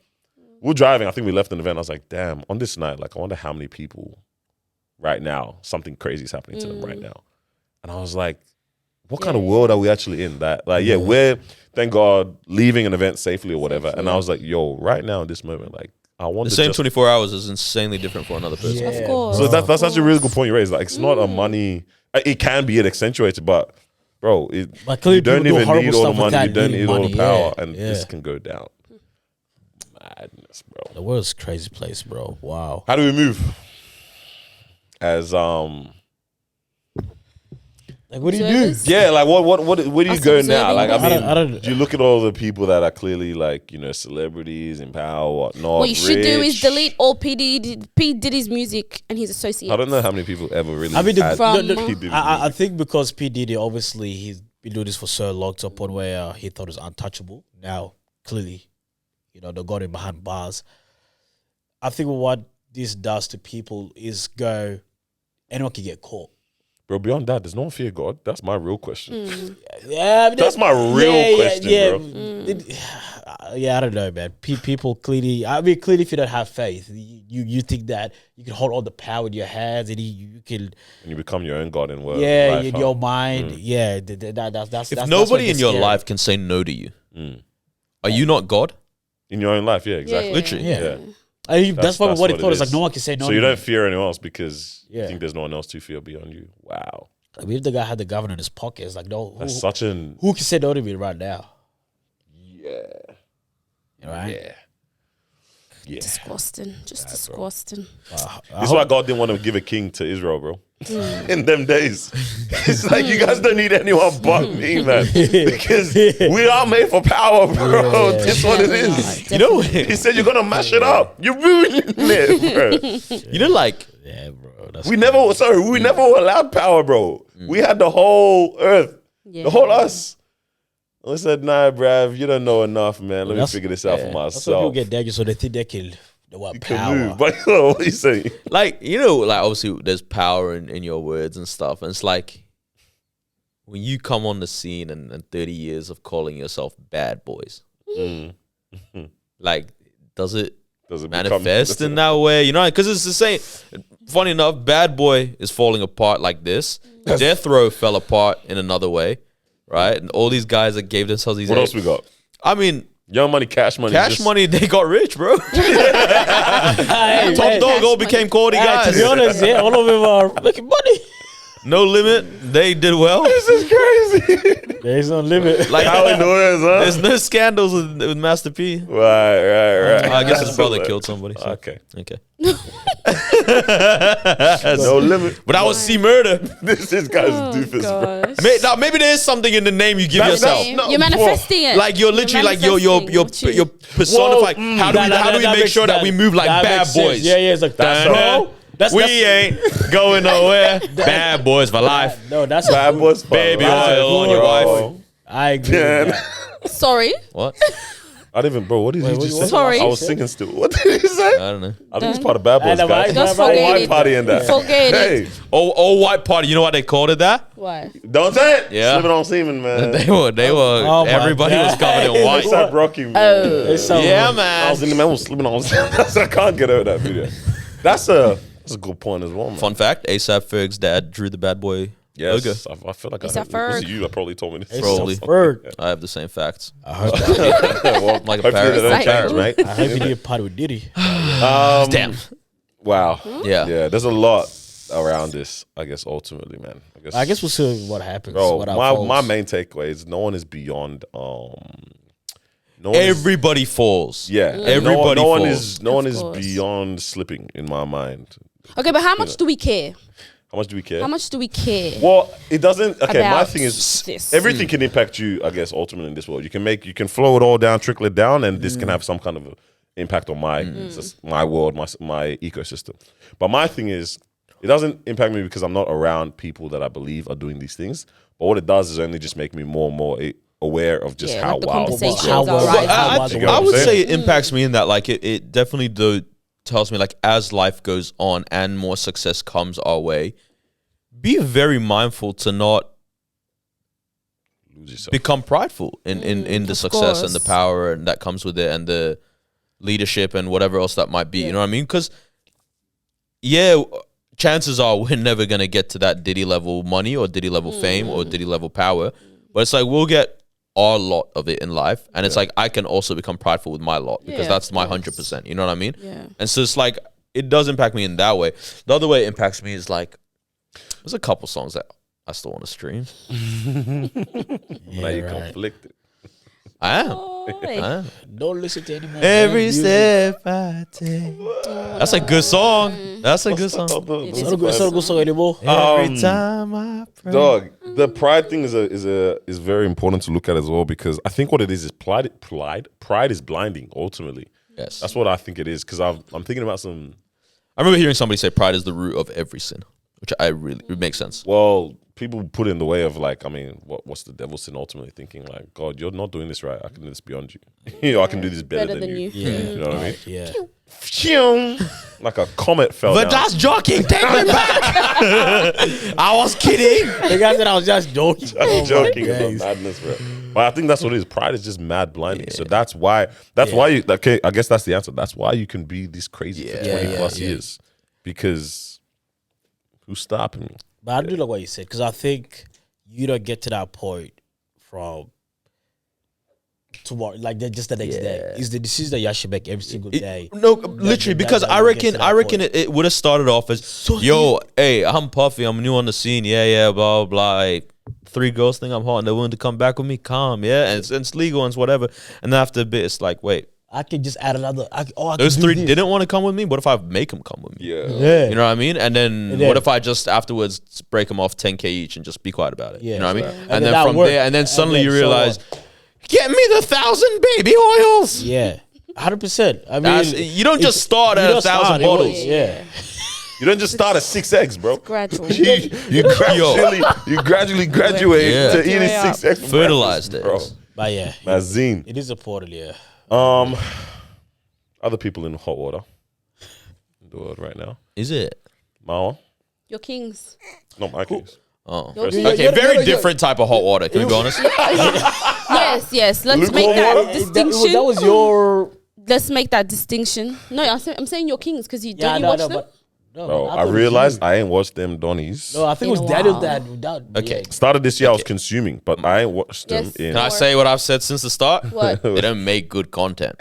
"We're driving." I think we left an event. I was like, "Damn!" On this night, like, I wonder how many people right now something crazy is happening to them right now, and I was like. What kind of world are we actually in? That we're thank God leaving an event safely or whatever. And I was like, yo, right now in this moment, like I want the same 24 hours is insanely different for another person. Of course. So that's actually a really good point you raised. Like it's not a money. It can be accentuated, but bro, you don't even need all the money. You don't need all the power, and this can go down. Madness, bro. The world's a crazy place, bro. Wow. How do we move? As Like, what do you do? Yeah, like where do you go now? Like, I mean, I don't, do you look at all the people that are clearly like, you know, celebrities in power, whatnot? What you should do is delete all P Diddy's music and his associates. I don't know how many people ever really. I mean, I think because P Diddy, obviously, he's been doing this for so long to a point where he thought it was untouchable. Now, clearly, you know, they got him behind bars. I think what this does to people is anyone can get caught. Bro, beyond that, does no one fear God? That's my real question. Yeah, that's my real question, bro. I don't know, man. People clearly, clearly, if you don't have faith, you think that you can hold all the power in your hands and you can. And you become your own God in world. Yeah, in your mind. Yeah, that's. If nobody in your life can say no to you, are you not God? In your own life, yeah, exactly. Literally, yeah. That's probably what he thought. It's like no one can say no. So you don't fear anyone else because you think there's no one else to fear beyond you. Wow. I mean, if the guy had the governor in his pocket, it's like no. Who can say no to me right now? Yeah. Right. Yeah. Disgusting. Just disgusting. This is why God didn't want to give a king to Israel, bro. In them days. It's like, you guys don't need anyone but me, man. Because we are made for power, bro. This is what it is. You know, he said you're going to mash it up. You're ruining it, bro. You know, like... Yeah, bro. We never were allowed power, bro. We had the whole earth. The whole us. I said, nah, bruv, you don't know enough, man. Let me figure this out for myself. That's why people get dangerous, so they think they can... power. Move. But what are you saying? Like, you know, like obviously there's power in your words and stuff. And it's like when you come on the scene and 30 years of calling yourself bad boys, like, does it manifest in that way? You know, because it's the same. Funny enough, Bad Boy is falling apart like this. Death Row fell apart in another way, right? And all these guys that gave themselves these. What else we got? I mean, Young Money, Cash Money. Cash Money, they got rich, bro. Top Dog all became quality guys. To be honest, all of them are making money. No Limit, they did well. This is crazy. There's no limit. Like how it is, huh? There's no scandals with Master P. Right. I guess his brother killed somebody. So. Okay. No limit. But I was see murder. This guy's doofus, bro. Maybe there is something in the name you give yourself. You're manifesting it. Like you're literally like you're personifying. How do we make sure that we move like bad boys? Yeah, it's like that. We ain't going nowhere. Bad boys for life. That's bad boys for baby oil on your wife. I agree. Sorry. What? I didn't even, bro. What did he just say? Sorry. I was singing still. What did he say? I don't know. I think it's part of Bad Boys, know, guys. Just All forget white it. party in that. Forget Hey, it. All white party. You know why they called it that? Why? don't say it. Yeah. Slipping on semen, man. They were. Oh my Everybody was covered in white. ASAP Rocky, man. Oh. Yeah, I man. was in the man was slipping on semen. I can't get over that video. That's a good point as well, man. Fun fact: ASAP Ferg's dad drew the Bad Boy logo. Yes, I feel like A$AP was it Ferg. you that probably told me this. Probably. Ferg. I have the same facts. I heard that. Well, Like a hopefully parrot. they don't Like- change, mate. I heard he did a party with Diddy. Damn. Wow. Yeah. Yeah, there's a lot around this, I guess, ultimately, man. I guess we'll see what happens. Bro, what my main takeaway is no one is beyond no one Everybody falls. is, yeah. Everybody no one falls. is no one Of is course. beyond slipping in my mind. Okay, but how much do we care? How much do we care? How much do we care? Well, it doesn't. Okay, my about thing is this? everything can impact you. I guess ultimately in this world, you can flow it all down, trickle it down, and this can have some kind of a impact on my world, my ecosystem. But my thing is, it doesn't impact me because I'm not around people that I believe are doing these things. But what it does is only just make me more and more aware of just how like the wild. conversations How are well- rising. how I, was the I would world? say it impacts me in that, like, it definitely tells me, like, as life goes on and more success comes our way, be very mindful to not Lose yourself. become prideful in the of success and the course. power and that comes with it and the leadership and whatever else that might be. You know what I mean? Because, yeah, chances are we're never going to get to that Diddy level money or Diddy level fame or Diddy level power. But it's like we'll get our lot of it in life. And it's like I can also become prideful with my lot because Yeah, that's of my course. 100%. You know what I mean? Yeah. And so it's like it does impact me in that way. The other way it impacts me is like there's a couple songs that I still want to stream. Now you're conflicted. I am. Oi. I am. Don't listen to anyone. Every step I take. That's a good song. That's a good song. It's not a good song anymore. Every time I pray. Dog, the pride thing is very important to look at as well because I think what it is pride is blinding ultimately. Yes. That's what I think it is because I'm thinking about some. I remember hearing somebody say pride is the root of every sin, which it makes sense. Well, people put in the way of like, I mean, what's the devil's sin ultimately? Thinking like, God, you're not doing this right. I can do this beyond you. You know, I can do this better than you. Yeah. You know what I mean? Yeah. Like a comet fell But down. that's joking. Take me back. I was kidding. The guy said I was just joking. I'm joking about days. madness, bro. But I think that's what it is. Pride is just mad blinding. So that's why you, okay, I guess that's the answer. That's why you can be this crazy for 20 plus years. Because who's stopping me? But I do like what you said because I think you don't get to that point from tomorrow, like just the next day. It's the decision that you should make every single day. No, literally, because I reckon it would have started off as, yo, hey, I'm Puffy, I'm new on the scene, yeah, blah, blah, blah. Hey, 3 girls think I'm hot and they're willing to come back with me, calm, yeah, and it's legal and it's whatever. And then after a bit, it's like, wait, I can just add another. those 3 didn't want to come with me. What if I make them come with me? Yeah. Yeah. You know what I mean? And then then- what if I just afterwards break them off 10K each and just be quiet about it? Yeah. You know what I mean? Right. And And then that from worked. there, and then And suddenly then you so realize, on. get me the 1,000 baby oils. Yeah. 100%. I mean, That's- you don't just start you at don't 1,000 start, it bottles. was- Yeah. You don't just start at 6 eggs, bro. Gradual. you gradually graduate Yeah. to eating Yeah. 6 eggs. for Fertilized breakfast, it. But yeah, bro. Mazine. it is important. Yeah. Other people in hot water in the world right now. Is it? Mawa, Your kings. not my case. Oh. Your Okay, kings. very different type of hot water. Can we be honest? Yes. Let's Lukewarm make that water? distinction. That was your. Let's make that distinction. No, I'm saying your kings because you don't watch them. Bro, I realized I ain't watched them Donnies. No, I think it In was a Daniel while. that. Okay. Started this year, I was consuming, but I ain't watched them Yes. in. Can I say what I've said since the start? What? They don't make good content.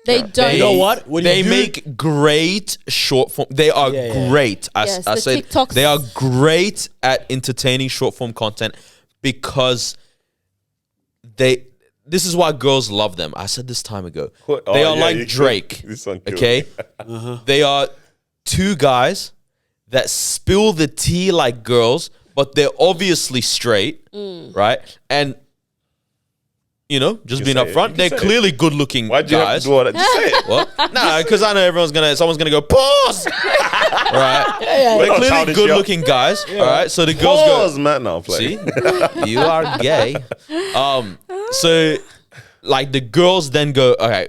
They don't. You know what? When They you do- make great short form. They are Yeah, yeah. great. Yes, I the said TikToks. they are great at entertaining short form content because this is why girls love them. I said this time ago. Oh, They are yeah, like you- Drake. this one killed Okay? me. They are 2 guys that spill the tea like girls, but they're obviously straight, right? And you know, just You being say it. upfront, You they're can say it. clearly good-looking Why'd you have guys. to do all that? Just say it. What? Nah, because I know someone's gonna go pause. Right? We're They're not clearly childish, good-looking guys. All right, so the girls go. Pause, man. No, I'm playing. See, you are gay. So like the girls then go, okay,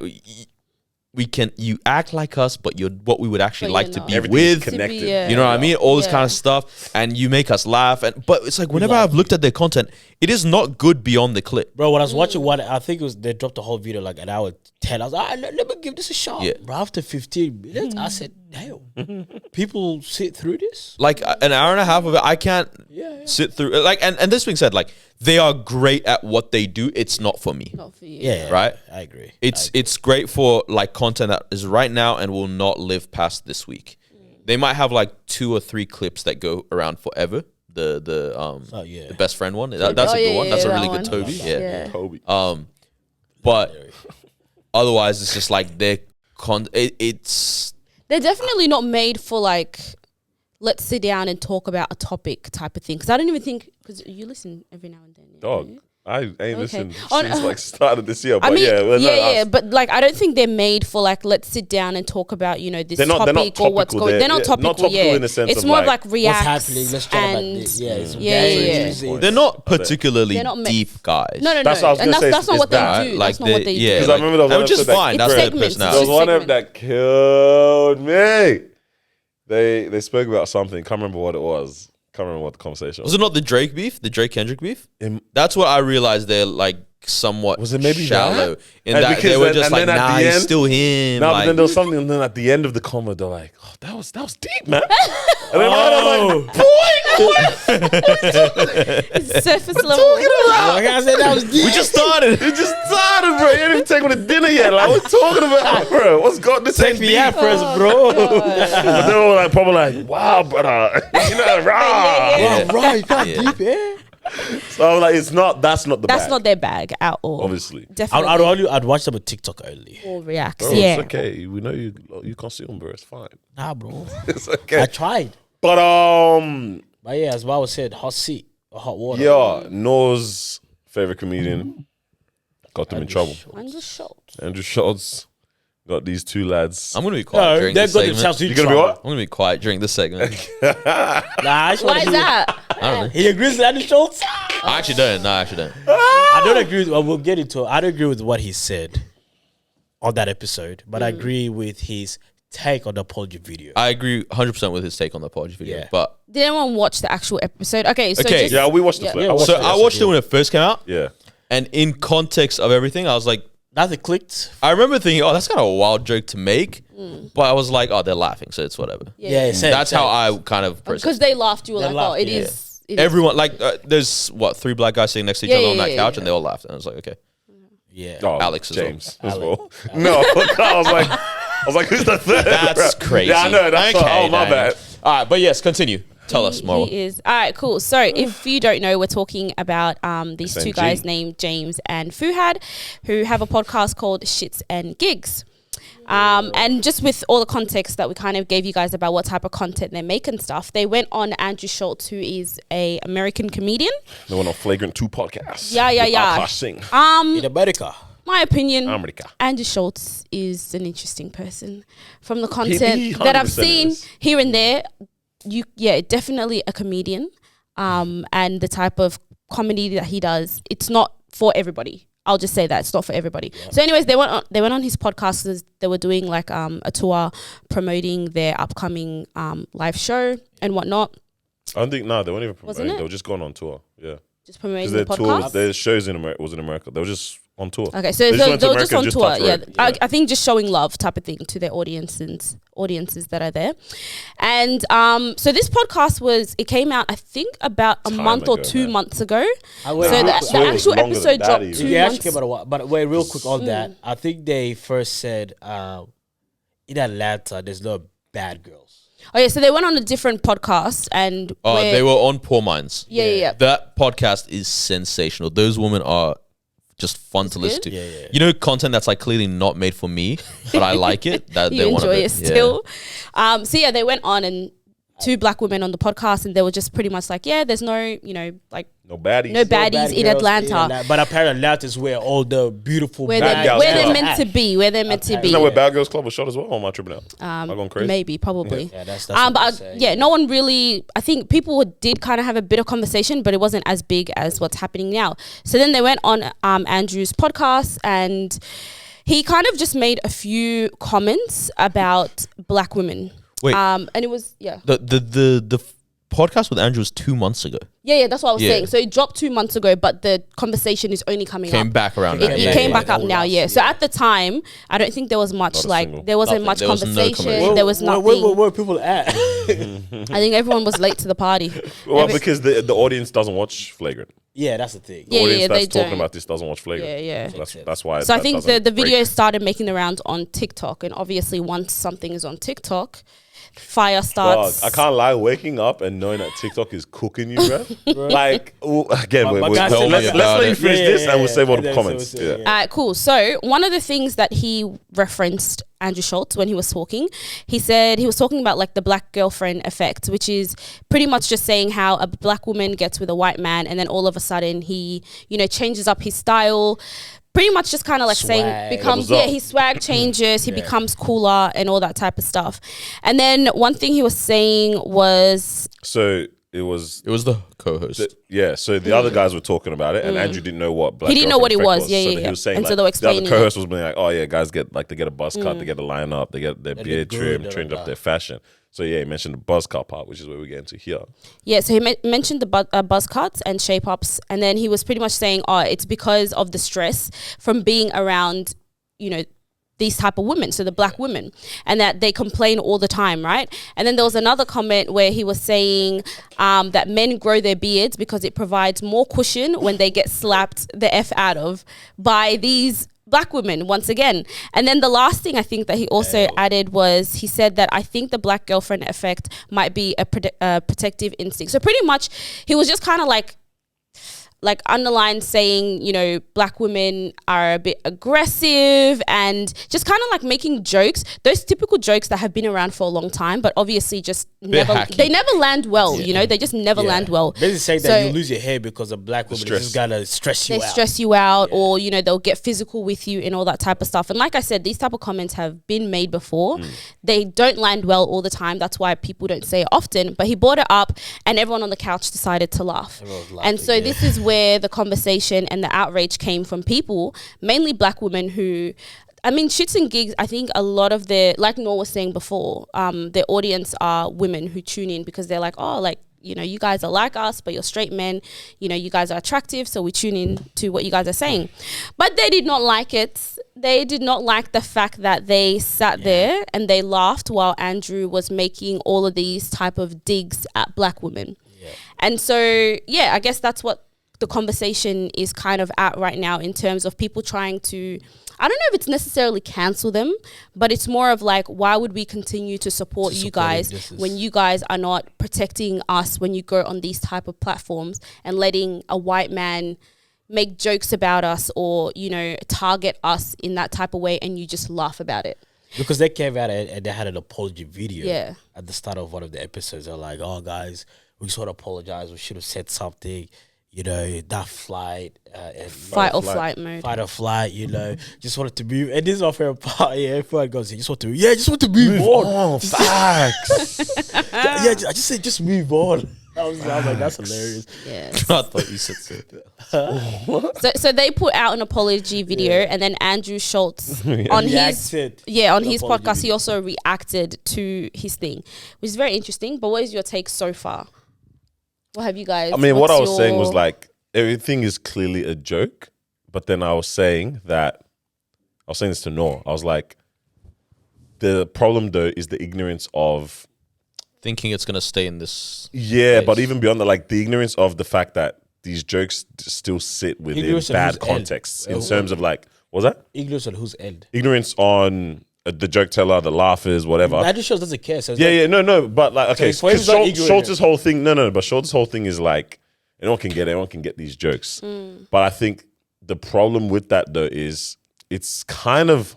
you act like us, but you're what we would actually like to be Everything's with. connected. You know what I mean? All this kind of stuff, and you make us laugh. But it's like whenever I've looked at their content, it is not good beyond the clip. Bro, when I was watching one, I think it was they dropped the whole video like an hour 10. I was like, let me give this a shot. Yeah. Bro, after 15 minutes, I said, damn, people sit through this? Like an hour and a half of it, I can't sit through. Like, and this being said, like they are great at what they do. It's not for me. Not for you. Yeah, Right? I agree. It's great for like content that is right now and will not live past this week. They might have like 2 or 3 clips that go around forever. The best friend one. That's a good one. That's a really good Toby. Yeah. Toby. But otherwise it's just like it's They're definitely not made for like, let's sit down and talk about a topic type of thing. Because I don't even think, because you listen every now and then. Dog. I ain't listened Oh, since like started this year. But I mean, yeah, but like I don't think they're made for like, let's sit down and talk about, you know, this they're not topic or what's topical. going. They're not topical. in the sense it's of more like, of like reacts What's happening? Let's chat about and this. Yeah, it's yeah. they're not particularly They're not deep guys. No. That's what I was And gonna say, that's not it's what they that. do. Like That's not what they yeah, do. Because I remember there was one which is episode that- fine. That's It's their segments. There personality. was one segment. of that killed me. They spoke about something. Can't remember what it was. Can't remember what the conversation Was it not the Drake beef? The Drake Kendrick beef? In- That's what I realized. They're like somewhat Was it maybe shallow that? in And that because they were then- just and like, then at nah, the he's end- still him. No, like, but then there was something, and then at the end of the comment, they're like, "Oh, that was deep, man." And then I was like, Surface level. Like I said, that was deep. we just started. "It just started, bro. You didn't even take me to dinner yet. Like, what you talking about, bro? What's got this? Take ain't me deep." out first, bro. But they were like, probably like, "Wow, brother, you know, rah." Yeah. Right, that Yeah. deep, eh? So I was like, "It's not. That's not the. That's bag, not their bag at all. obviously." Definitely. I'd watch them on TikTok only. All reacts. Bro, Yeah. it's okay. We know you consume, bro. It's fine. Nah, bro. It's I okay. tried. But But yeah, as Bawa said, hot seat or hot water. yeah, Noor's favorite comedian got them in trouble. I'm just shocked. Andrew Schultz got these 2 lads. I'm gonna be quiet No, during they've this got segment. themselves in You gonna be trouble. what? I'm gonna be quiet during this segment. Nah, I just Why wanna is hear- that? I don't know. He agrees with Andy Schultz? I actually don't. No, I actually don't. I don't agree with, well, we'll get into it. I don't agree with what he said on that episode, but I agree with his take on the apology video. I agree 100% with his take on the apology video. Yeah. But Did anyone watch the actual episode? Okay, so Okay. just, Yeah, we watched the clip. Yeah, I watched it when it first came out, Yeah. and in context of everything, I was like, Nothing clicked. I remember thinking, oh, that's kind of a wild joke to make, but I was like, oh, they're laughing, so it's whatever. Yeah, same, That's same. how I kind of because process. they laughed, you were They like, laughed, oh, it yeah. is. it is. Everyone, like, there's what, 3 black guys sitting next to each Yeah, other on yeah, that yeah, couch, yeah. and they all laughed, and I was like, okay. Yeah. Oh, Alex as well. James as well. No, I was like, who's the third? That's bro? crazy. Yeah, I know. That's Okay, oh my damn. bad. All right, but yes, continue. Tell us more. He is. All right, cool. So if you don't know, we're talking about these SNG. 2 guys named James and Fuhad, who have a podcast called ShxtsNGigs. And just with all the context that we kind of gave you guys about what type of content they make and stuff, they went on Andrew Schultz, who is a American comedian. They went on Flagrant 2 podcast. Yeah. With Akash Singh. In America. My opinion, America. Andrew Schultz is an interesting person. From the content He that I've 100% seen is. here and there, definitely a comedian. And the type of comedy that he does, it's not for everybody. I'll just say that it's not for everybody. Yeah. So, anyways, they went on his podcast. 'Cause they were doing like a tour promoting their upcoming live show and whatnot. I don't think they weren't even Wasn't promoting. it? They were just going on tour. Yeah, Just because promoting their the tour, podcast. their shows in America was in America. They were just on tour. Okay, so They just went to they were just America on and just tour. touched Yeah, road. I think just showing love type of thing to their audiences that are there. And so this podcast came out, I think, about a Time month or ago, 2 man. months ago. I So went the it was actual longer than episode that dropped even. 2 yeah, actually months. came out a while. But wait, real quick on that. I think they first said in Atlanta, there's no bad girls. Oh yeah, so they went on a different podcast and They were on Poor Minds. yeah. That podcast is sensational. Those women are just fun to listen to. Yeah, yeah. You know, content that's like clearly not made for me, but I like it. That You they're one of enjoy it. it still. So yeah, they went on and two black women on the podcast, and they were just pretty much like, yeah, there's no, like No baddies. no baddies in girls Atlanta. But apparently Atlanta is where all the beautiful Where bad they're, girls where they're are meant to at. be, where they're meant to be. Isn't that where Bad Girls Club was shot as well? Or am I tripping out? Am I going crazy? Maybe, probably. Yeah, that's what but they're saying. yeah, no one really. I think people did kind of have a bit of conversation, but it wasn't as big as what's happening now. So then they went on Andrew's podcast, and he kind of just made a few comments about black women. Wait. And it was The podcast with Andrew was 2 months ago. Yeah, that's what I was Yeah. saying. So it dropped 2 months ago, but the conversation is only coming Came up. back around now. It came back up now, yeah. So at the time, I don't think there was much single. there wasn't Nothing. much There was no conversation. conversation. There was nothing. Where were people at? I think everyone was late to the party. Well, because the audience doesn't watch Flagrant. Yeah, that's the thing. The Yeah, audience they that's talking don't. about this doesn't watch Flagrant. Yeah. So that's why. So I that think doesn't the break. video started making the rounds on TikTok, and obviously once something is on TikTok, fire Dog, starts. I can't lie. Waking up and knowing that TikTok is cooking you, bro. Like again, But let's guys, tell me let about me it. finish this and we'll save all the Yeah, comments. so, Yeah. yeah. Cool. So one of the things that he referenced, Andrew Schultz, when he was talking, he said he was talking about like the black girlfriend effect, which is pretty much just saying how a black woman gets with a white man, and then all of a sudden he, changes up his style. Pretty much just kind of like saying Levels up. his swag changes, he becomes cooler and all that type of stuff. And then one thing he was saying was So it was. It was the co-host. So the other guys were talking about it, and Andrew didn't know what black He didn't know what it girlfriend was. effect Yeah, So yeah, he was saying and like, so they were the explaining other co-host was being like, "Oh yeah, guys get they get a buzz cut, they get a line up, they get their beard good, trimmed, blah, trimmed blah, up their fashion." So yeah, he mentioned the buzz cut part, which is where we get into here. Yeah, so he mentioned the buzz cuts and shape ups, and then he was pretty much saying, it's because of the stress from being around, these type of women, so the black women, and that they complain all the time, right? And then there was another comment where he was saying that men grow their beards because it provides more cushion when they get slapped the F out of by these black women once again. And then the last thing I think that he also added was he said that I think the black girlfriend effect might be a protective instinct. So pretty much he was just kind of like underlined saying, black women are a bit aggressive and just kind of like making jokes, those typical jokes that have been around for a long time, but obviously just never land well, they just never land well. Basically saying So- that you lose your hair because a black woman stress. just gotta stress you They out. stress you out, or they'll get physical with you and all that type of stuff. And like I said, these type of comments have been made before. They don't land well all the time. That's why people don't say it often. But he brought it up, and everyone on the couch decided to laugh. And so this is where the conversation and the outrage came from people, mainly black women who. I mean, ShxtsNGigs, I think a lot of like Noor was saying before, their audience are women who tune in because they're like, you guys are like us, but you're straight men. You guys are attractive, so we tune in to what you guys are saying. But they did not like it. They did not like the fact that they sat there and they laughed while Andrew was making all of these type of digs at black women. Yeah. And so, I guess that's what the conversation is kind of at right now in terms of people trying to, I don't know if it's necessarily cancel them, but it's more of like, why would we continue to support you guys when you guys are not protecting us when you go on these type of platforms and letting a white man make jokes about us or, target us in that type of way, and you just laugh about it. Because they came out and they had an apology video Yeah. at the start of one of the episodes. They're like, "Oh, guys, we just want to apologize. We should have said something. That flight, Fight or flight mode. Fight or flight, just wanted to move." And this is my favorite part. Yeah, everyone goes, just want to move on. Oh, facts. I just said, just move on. I was like, that's hilarious. Yeah. I thought you said so. So they put out an apology video, and then Andrew Schultz on his Apology podcast, he video. also reacted to his thing, which is very interesting. But what is your take so far? What have you guys? I mean, what what's I was saying was your- like everything is clearly a joke, but then I was saying this to Noor. I was like, the problem though is the ignorance of Thinking it's gonna stay in this. but place. even beyond that, like the ignorance of the fact that these jokes still sit within Ignorance of bad whose end? contexts in terms of like, what was that Ignorance on whose end? ignorance on the joke teller, the laughers, whatever. Andrew Schultz doesn't care. So it's like, No, but like, okay, So for him, because it's not ignorant. Schultz's whole thing, but Schultz's whole thing is like, anyone can get these jokes. But I think the problem with that though is it's kind of,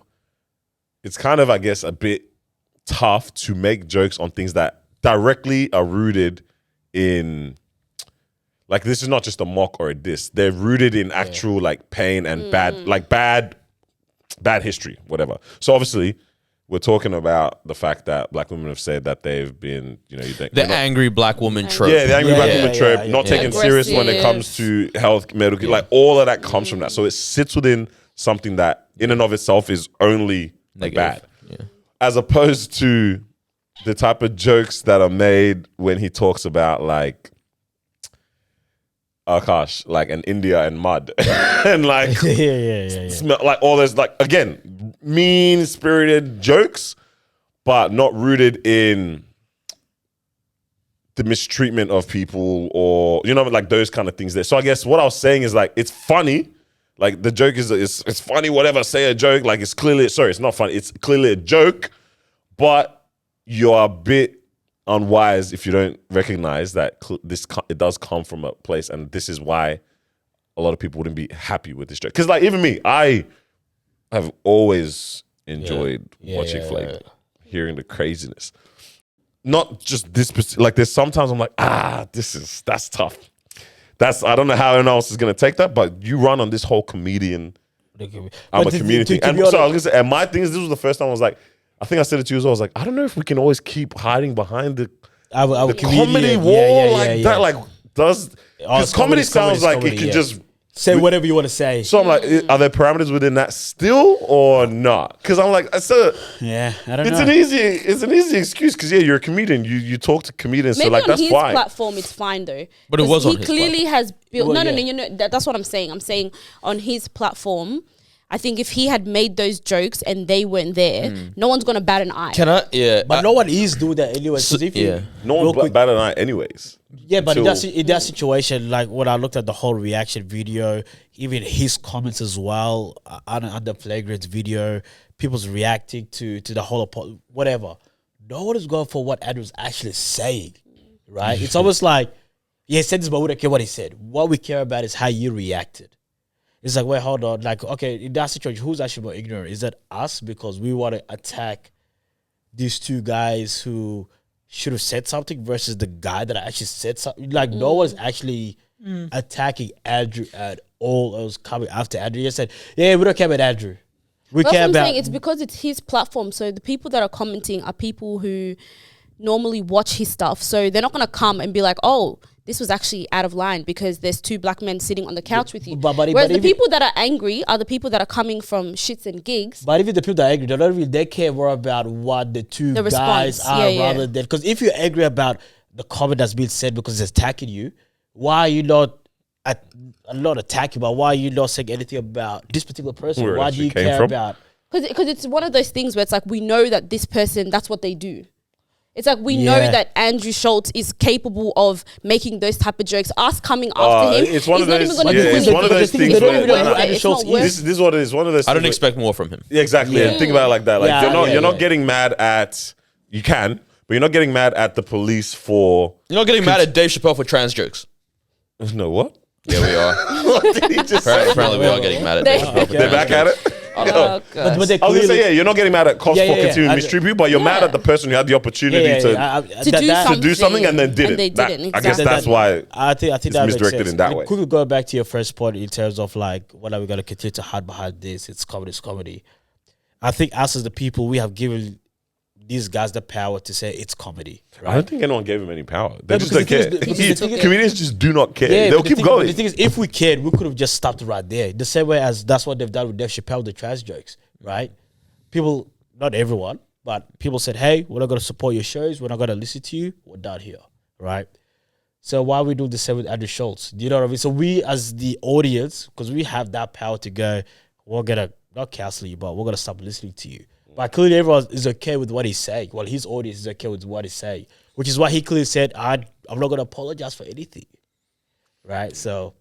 I guess, a bit tough to make jokes on things that directly are rooted in, like, this is not just a mock or a diss. They're rooted in actual like pain and bad history, whatever. So obviously, we're talking about the fact that black women have said that they've been, the angry black woman trope. Yeah, the angry black woman trope, not taken Aggressive. serious when it comes to health, medical, like all of that comes from that. So it sits within something that in and of itself is only like, bad. Yeah. As opposed to the type of jokes that are made when he talks about like, Akash, like an India and mud. And like, like all those, like, again, mean-spirited jokes, but not rooted in the mistreatment of people or, like those kind of things there. So I guess what I was saying is like, it's funny. Like the joke is it's funny, whatever, say a joke. Like it's not funny. It's clearly a joke, but you're a bit unwise if you don't recognize that it does come from a place, and this is why a lot of people wouldn't be happy with this joke. Because like even me, I have always enjoyed watching Flagrant, hearing the craziness. Not just this, like there's sometimes I'm like, that's tough. I don't know how anyone else is gonna take that, but you run on this whole comedian. I'm a community, and so I was gonna say, and my thing is, this was the first time I was like, I think I said it to you as well. I was like, I don't know if we can always keep hiding behind the comedy wall that. Like, because comedy sounds like it can just say whatever you want to say. So I'm like, are there parameters within that still or not? Because I'm like, I don't know. It's an easy excuse because you're a comedian. You talk to comedians, maybe so like on that's his fine. platform, it's fine though. But it was on he his clearly has built. Well, No. That's what I'm saying. I'm saying on his platform. I think if he had made those jokes and they weren't there, no one's gonna bat an eye. Can I? Yeah. But no one is doing that anyway. No one batted an eye anyways. Yeah, but in that situation, like when I looked at the whole reaction video, even his comments as well, on the Flagrant video, people's reacting to the whole whatever. No one is going for what Andrew's actually saying, right? It's almost like, he said this, but we don't care what he said. What we care about is how you reacted. It's like, wait, hold on. Like, okay, in that situation, who's actually more ignorant? Is that us because we want to attack these two guys who should have said something versus the guy that actually said something? Like, no one's actually attacking Andrew at all. It was coming after Andrew. He just said, yeah, we don't care about Andrew. We That's care what I'm about... saying. It's because it's his platform. So the people that are commenting are people who normally watch his stuff. So they're not going to come and be like, oh, this was actually out of line because there's two black men sitting on the couch with you. Whereas the people that are angry are the people that are coming from ShxtsNGigs. But even the people that are angry, they care more about what the two guys are rather than... Because if you're angry about the comment that's being said because it's attacking you, why are you not attacking, but why are you not saying anything about this particular person? Why do you care about... Because it's one of those things where it's like, we know that this person, that's what they do. It's like we know that Andrew Shxts is capable of making those type of jokes. Us coming after him, it's one of those. It's one of those things. This is what it is. One of those. I don't expect more from him. Yeah, exactly. And think about it like that. Like you're not getting mad at. You can, but you're not getting mad at the police for. You're not getting mad at Dave Chappelle for trans jokes. No, what? Yeah, we are. What did he just say? Apparently, we are getting mad at Dave Chappelle. They're back at it. Oh, God. But I was gonna say, you're not getting mad at cops for continuing to mistreat you, but you're mad at the person who had the opportunity to do something and then didn't. They didn't. Exactly. I guess that's why I think it's that misdirected in that way. Quickly go back to your first point in terms of like, what are we going to continue to hide behind this? It's comedy. I think us as the people, we have given these guys the power to say it's comedy. Right? I don't think anyone gave him any power. They just don't care. Comedians just do not care. Yeah, they'll keep going. The thing is, if we cared, we could have just stopped right there. The same way as that's what they've done with Dave Chappelle, the trash jokes, right? People, not everyone, but people said, hey, we're not going to support your shows. We're not going to listen to you. We're down here, right? So why we do the same with Andrew Shxts? Do you know what I mean? So we as the audience, because we have that power to go, we're going to not cancel you, but we're going to stop listening to you. But clearly everyone is okay with what he's saying. Well, his audience is okay with what he's saying, which is why he clearly said, I'm not going to apologize for anything. Right? So.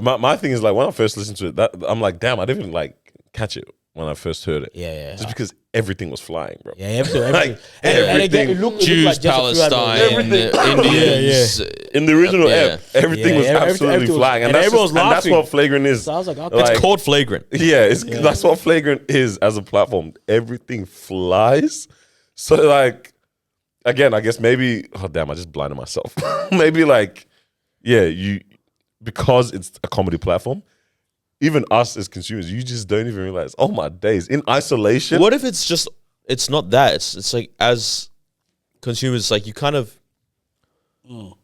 My thing is like, when I first listened to it, I'm like, damn, I didn't even like catch it when I first heard it. Yeah. Just because everything was flying, bro. Yeah, everything. Like, and again, it looked Jews, like Palestine, everything. Indians. In the original app, everything was absolutely flying. And that's what Flagrant is. So I was like, okay. It's called Flagrant. Yeah, that's what Flagrant is as a platform. Everything flies. So like, again, I guess maybe. Oh damn! I just blinded myself. Maybe like, yeah, because it's a comedy platform. Even us as consumers, you just don't even realize. Oh my days! In isolation. What if it's not that? It's like as consumers, like you kind of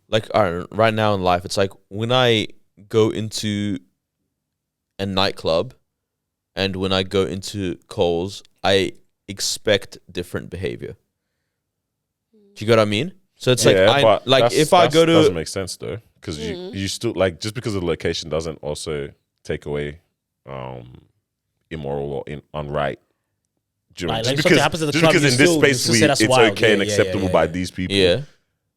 like right now in life, it's like when I go into a nightclub and when I go into Coles, I expect different behavior. Do you get what I mean? So it's like if I go to doesn't make sense though, because you still like just because of the location doesn't also take away immoral or unright. Like, just something happens at the just club, because you in this still- space you still say that's it's wild. okay and Yeah, yeah, acceptable yeah, by yeah. these people. yeah.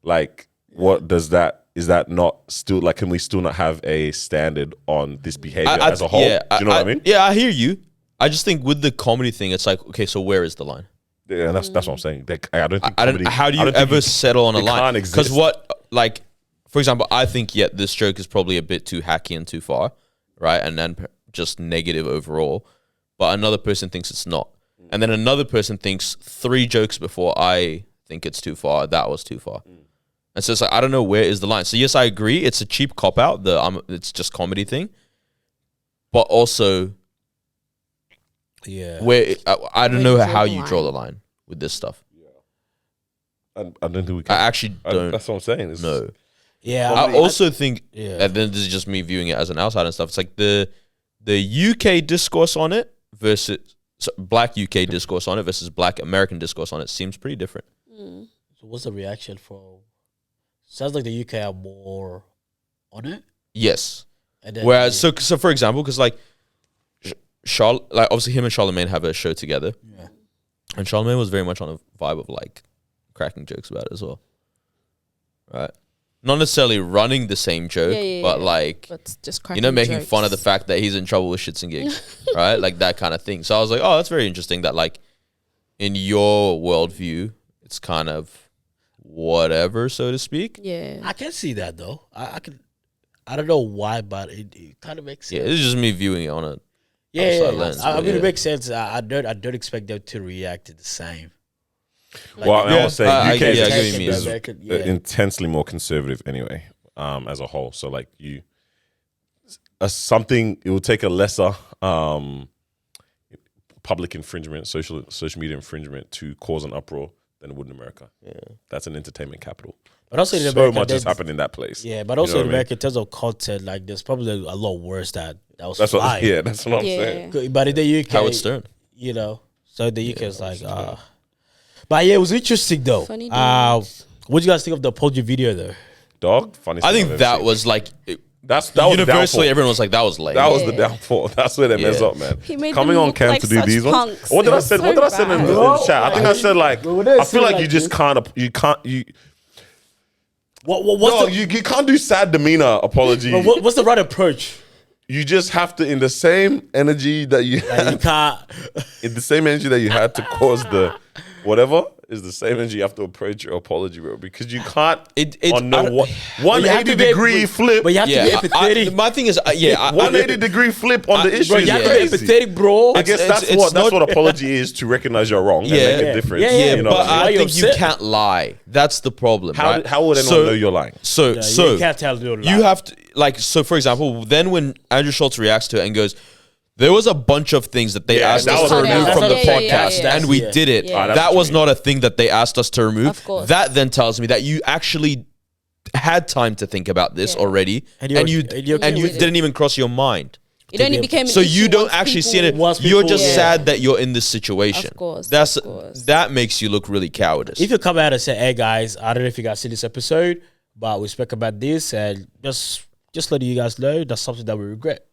Like, what does that? Is that not still like? Can we still not have a standard on this behavior as a whole? Yeah, Do you know what I mean? Yeah, I hear you. I just think with the comedy thing, it's like, okay, so where is the line? Yeah, that's what I'm saying. I don't think. I don't. comedy- How do I you don't think ever settle on a it line? can't Because exist. like, for example, I think this joke is probably a bit too hacky and too far, right? And then just negative overall. But another person thinks it's not, and then another person thinks 3 jokes before I think it's too far. That was too far, and so it's like I don't know where is the line. So yes, I agree. It's a cheap cop out. It's just comedy thing, but also. Yeah. Where I don't Where know do you how draw the you draw line? the line with this stuff. I don't think we I can. actually don't That's what I'm saying. It's, know. Yeah. I also think, Yeah. and then this is just me viewing it as an outsider and stuff. It's like the UK discourse on it versus black UK discourse on it versus black American discourse on it seems pretty different. So what's the reaction for? Sounds like the UK are more on it. Yes. And then Whereas, so for example, because like like obviously him and Charlemagne have a show together, yeah. and Charlemagne was very much on a vibe of like cracking jokes about it as well, right? Not necessarily running the same joke, but like But just making fun of the fact that he's in trouble with ShxtsNGigs, right? Like that kind of thing. So I was like, oh, that's very interesting that like in your worldview, it's kind of whatever, so to speak. Yeah. I can see that though. I can. I don't know why, but it kind of makes sense. Yeah, it's just me viewing it on a Yeah, outside lens, I but mean, yeah. it makes sense. I don't expect them to react the same. Like, Well, I was saying I UK get what you is, mean. is Yeah. intensely more conservative anyway, as a whole. So like something it will take a lesser public infringement, social media infringement to cause an uproar than it would in America. Yeah, that's an entertainment capital. But also in So America, much has there's- happened in that place. Yeah, but You also know in what I mean? America, in terms of content, like there's probably a lot worse that was That's what. fine. Yeah, that's what I'm Yeah. saying. But in the UK, Howard Stern. you know, so the UK is like, but yeah, it was interesting though. Funny What do you guys think of the apology video though? Dog, funny. I thing think I've ever that seen. was like that was the universally downfall. everyone was like that was lame. That was Yeah. the downfall. That's where they mess Yeah. up, man. He made Coming them on look cam like to do such these ones. punks. What did It I was say? so What did I say in bad. the chat? I think I said like But when they I say feel like like you just this- can't. You can't. What's No, the you can't do sad demeanor apology. what's the right approach? You just have to, in the same energy that you Like, you can't. in the same energy that you had to cause the whatever is the same energy you have to approach your apology, bro. Because you can't on no I don't- one, But you have to 180 be- degree flip. But you have to be empathetic. my thing is, 180 degree flip on the issue. Bro, is you have to crazy. be empathetic, bro. I guess It's- that's it's what not- apology is, to recognize you're wrong and Yeah. make a difference. Yeah, yeah, you know but what I mean? I Why you think you upset? can't lie. That's the problem. How right? how would anyone know you're lying? So Yeah, so you can't tell them you have to like so. For example, then when Andrew Schultz reacts to it and goes, "There was a bunch of things that they Yeah, asked that us was to cut remove out. from the Yeah, yeah, yeah, podcast, yeah. and we Yeah. did it." Yeah. that's That what was you mean. not a thing that they asked us to remove. Of course. That then tells me that you actually had time to think about this Yeah. already, And and you're- you and you're okay with it. didn't even cross your mind. It only became an So you issue don't once actually see people- it. Once You're people- just Yeah. sad that you're in this situation. Of course, That's of course. that makes you look really cowardice. If you come out and say, "Hey guys, I don't know if you guys see this episode, but we spoke about this, and just letting you guys know that's something that we regret."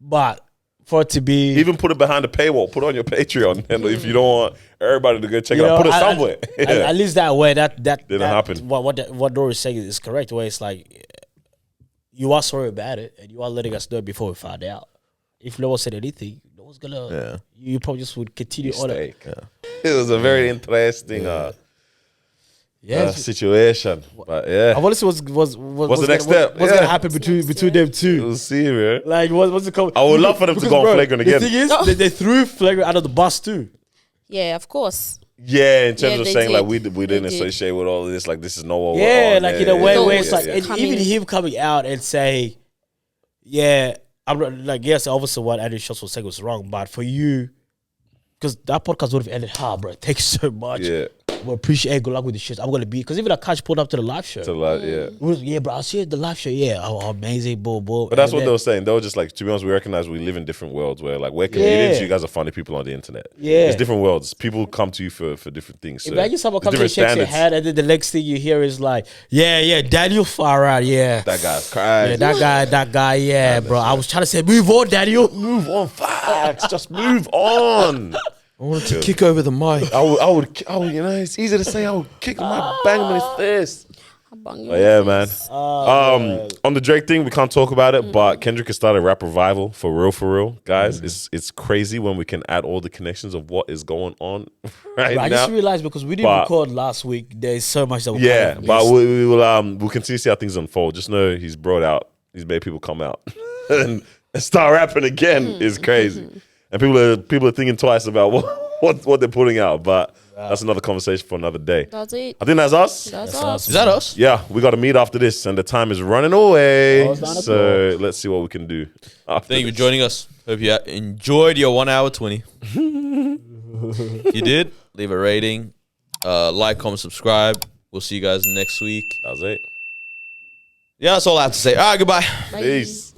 But for it to be Even put it behind a paywall. Put it on your Patreon, and if you don't want everybody to go check you it out, know, put it at- somewhere. at least that way, that Didn't happen. What Noor is saying is correct. Where it's like you are sorry about it, and you are letting us know before we find out. If no one said anything, no one's gonna. Yeah. You probably just would continue on it. Mistake. It was a very interesting situation, but yeah, I want to see what's the next step? What's Yeah. gonna happen between them two? we'll see, man. Like what's the I would love for them to go on Flagrant again. The thing is, they threw Flagrant out of the bus too. Yeah, of course. Yeah, in terms Yeah, of they saying like did. we didn't They did. associate with all of this. Like this is not what we're Yeah, on. like in a way yeah, where it's yeah, like, yeah. and Coming. even him coming out and say, yeah, I'm like, yes, obviously what Andy Schultz was saying was wrong, but for you, because that podcast would have ended, bro, thanks so much. Yeah, We appreciate, good luck with the shit. I'm gonna be, because even Akash pulled up to the live show. to like yeah. Yeah, bro, I'll see you at the live show. Yeah, oh, amazing, boom, boom. But that's And what then- they were saying. They were just like, to be honest, we recognize we live in different worlds where like we're comedians, Yeah. you guys are funny people on the internet. Yeah. It's different worlds. People come to you for different things. So Imagine someone there's comes and different shakes your standards. hand, and then the next thing you hear is like, yeah, Daniel far out, yeah. That guy's crying. Yeah, that guy, yeah, bro. I was trying to say, move on, Daniel. Move on, facts. Just move on. I wanted to kick over the mic. I would, you know, it's easy to say. I would kick him, I bang him in his face. Bang Oh, your yeah, man. face. On the Drake thing, we can't talk about it, but Kendrick has started rap revival for real, guys. It's crazy when we can add all the connections of what is going on right Bro, I now. just realized because we didn't But- record last week, there's so much that we Yeah, kind of but missed. we will we'll continue to see how things unfold. Just know he's brought out, he's made people come out and start rapping again is crazy, and people are thinking twice about what they're putting out. But that's another conversation for another day. That's it. I think that's us. That's That's us. Is that us? Yeah, we got to meet after this, and the time is running away. Oh, it's 9 o'clock. So let's see what we can do. After Thank you for this. joining us. Hope you enjoyed your 1 hour 20. If you did, leave a rating, like, comment, subscribe. We'll see you guys next week. That was it. Yeah, that's all I have to say. All right, goodbye. Bye. Peace.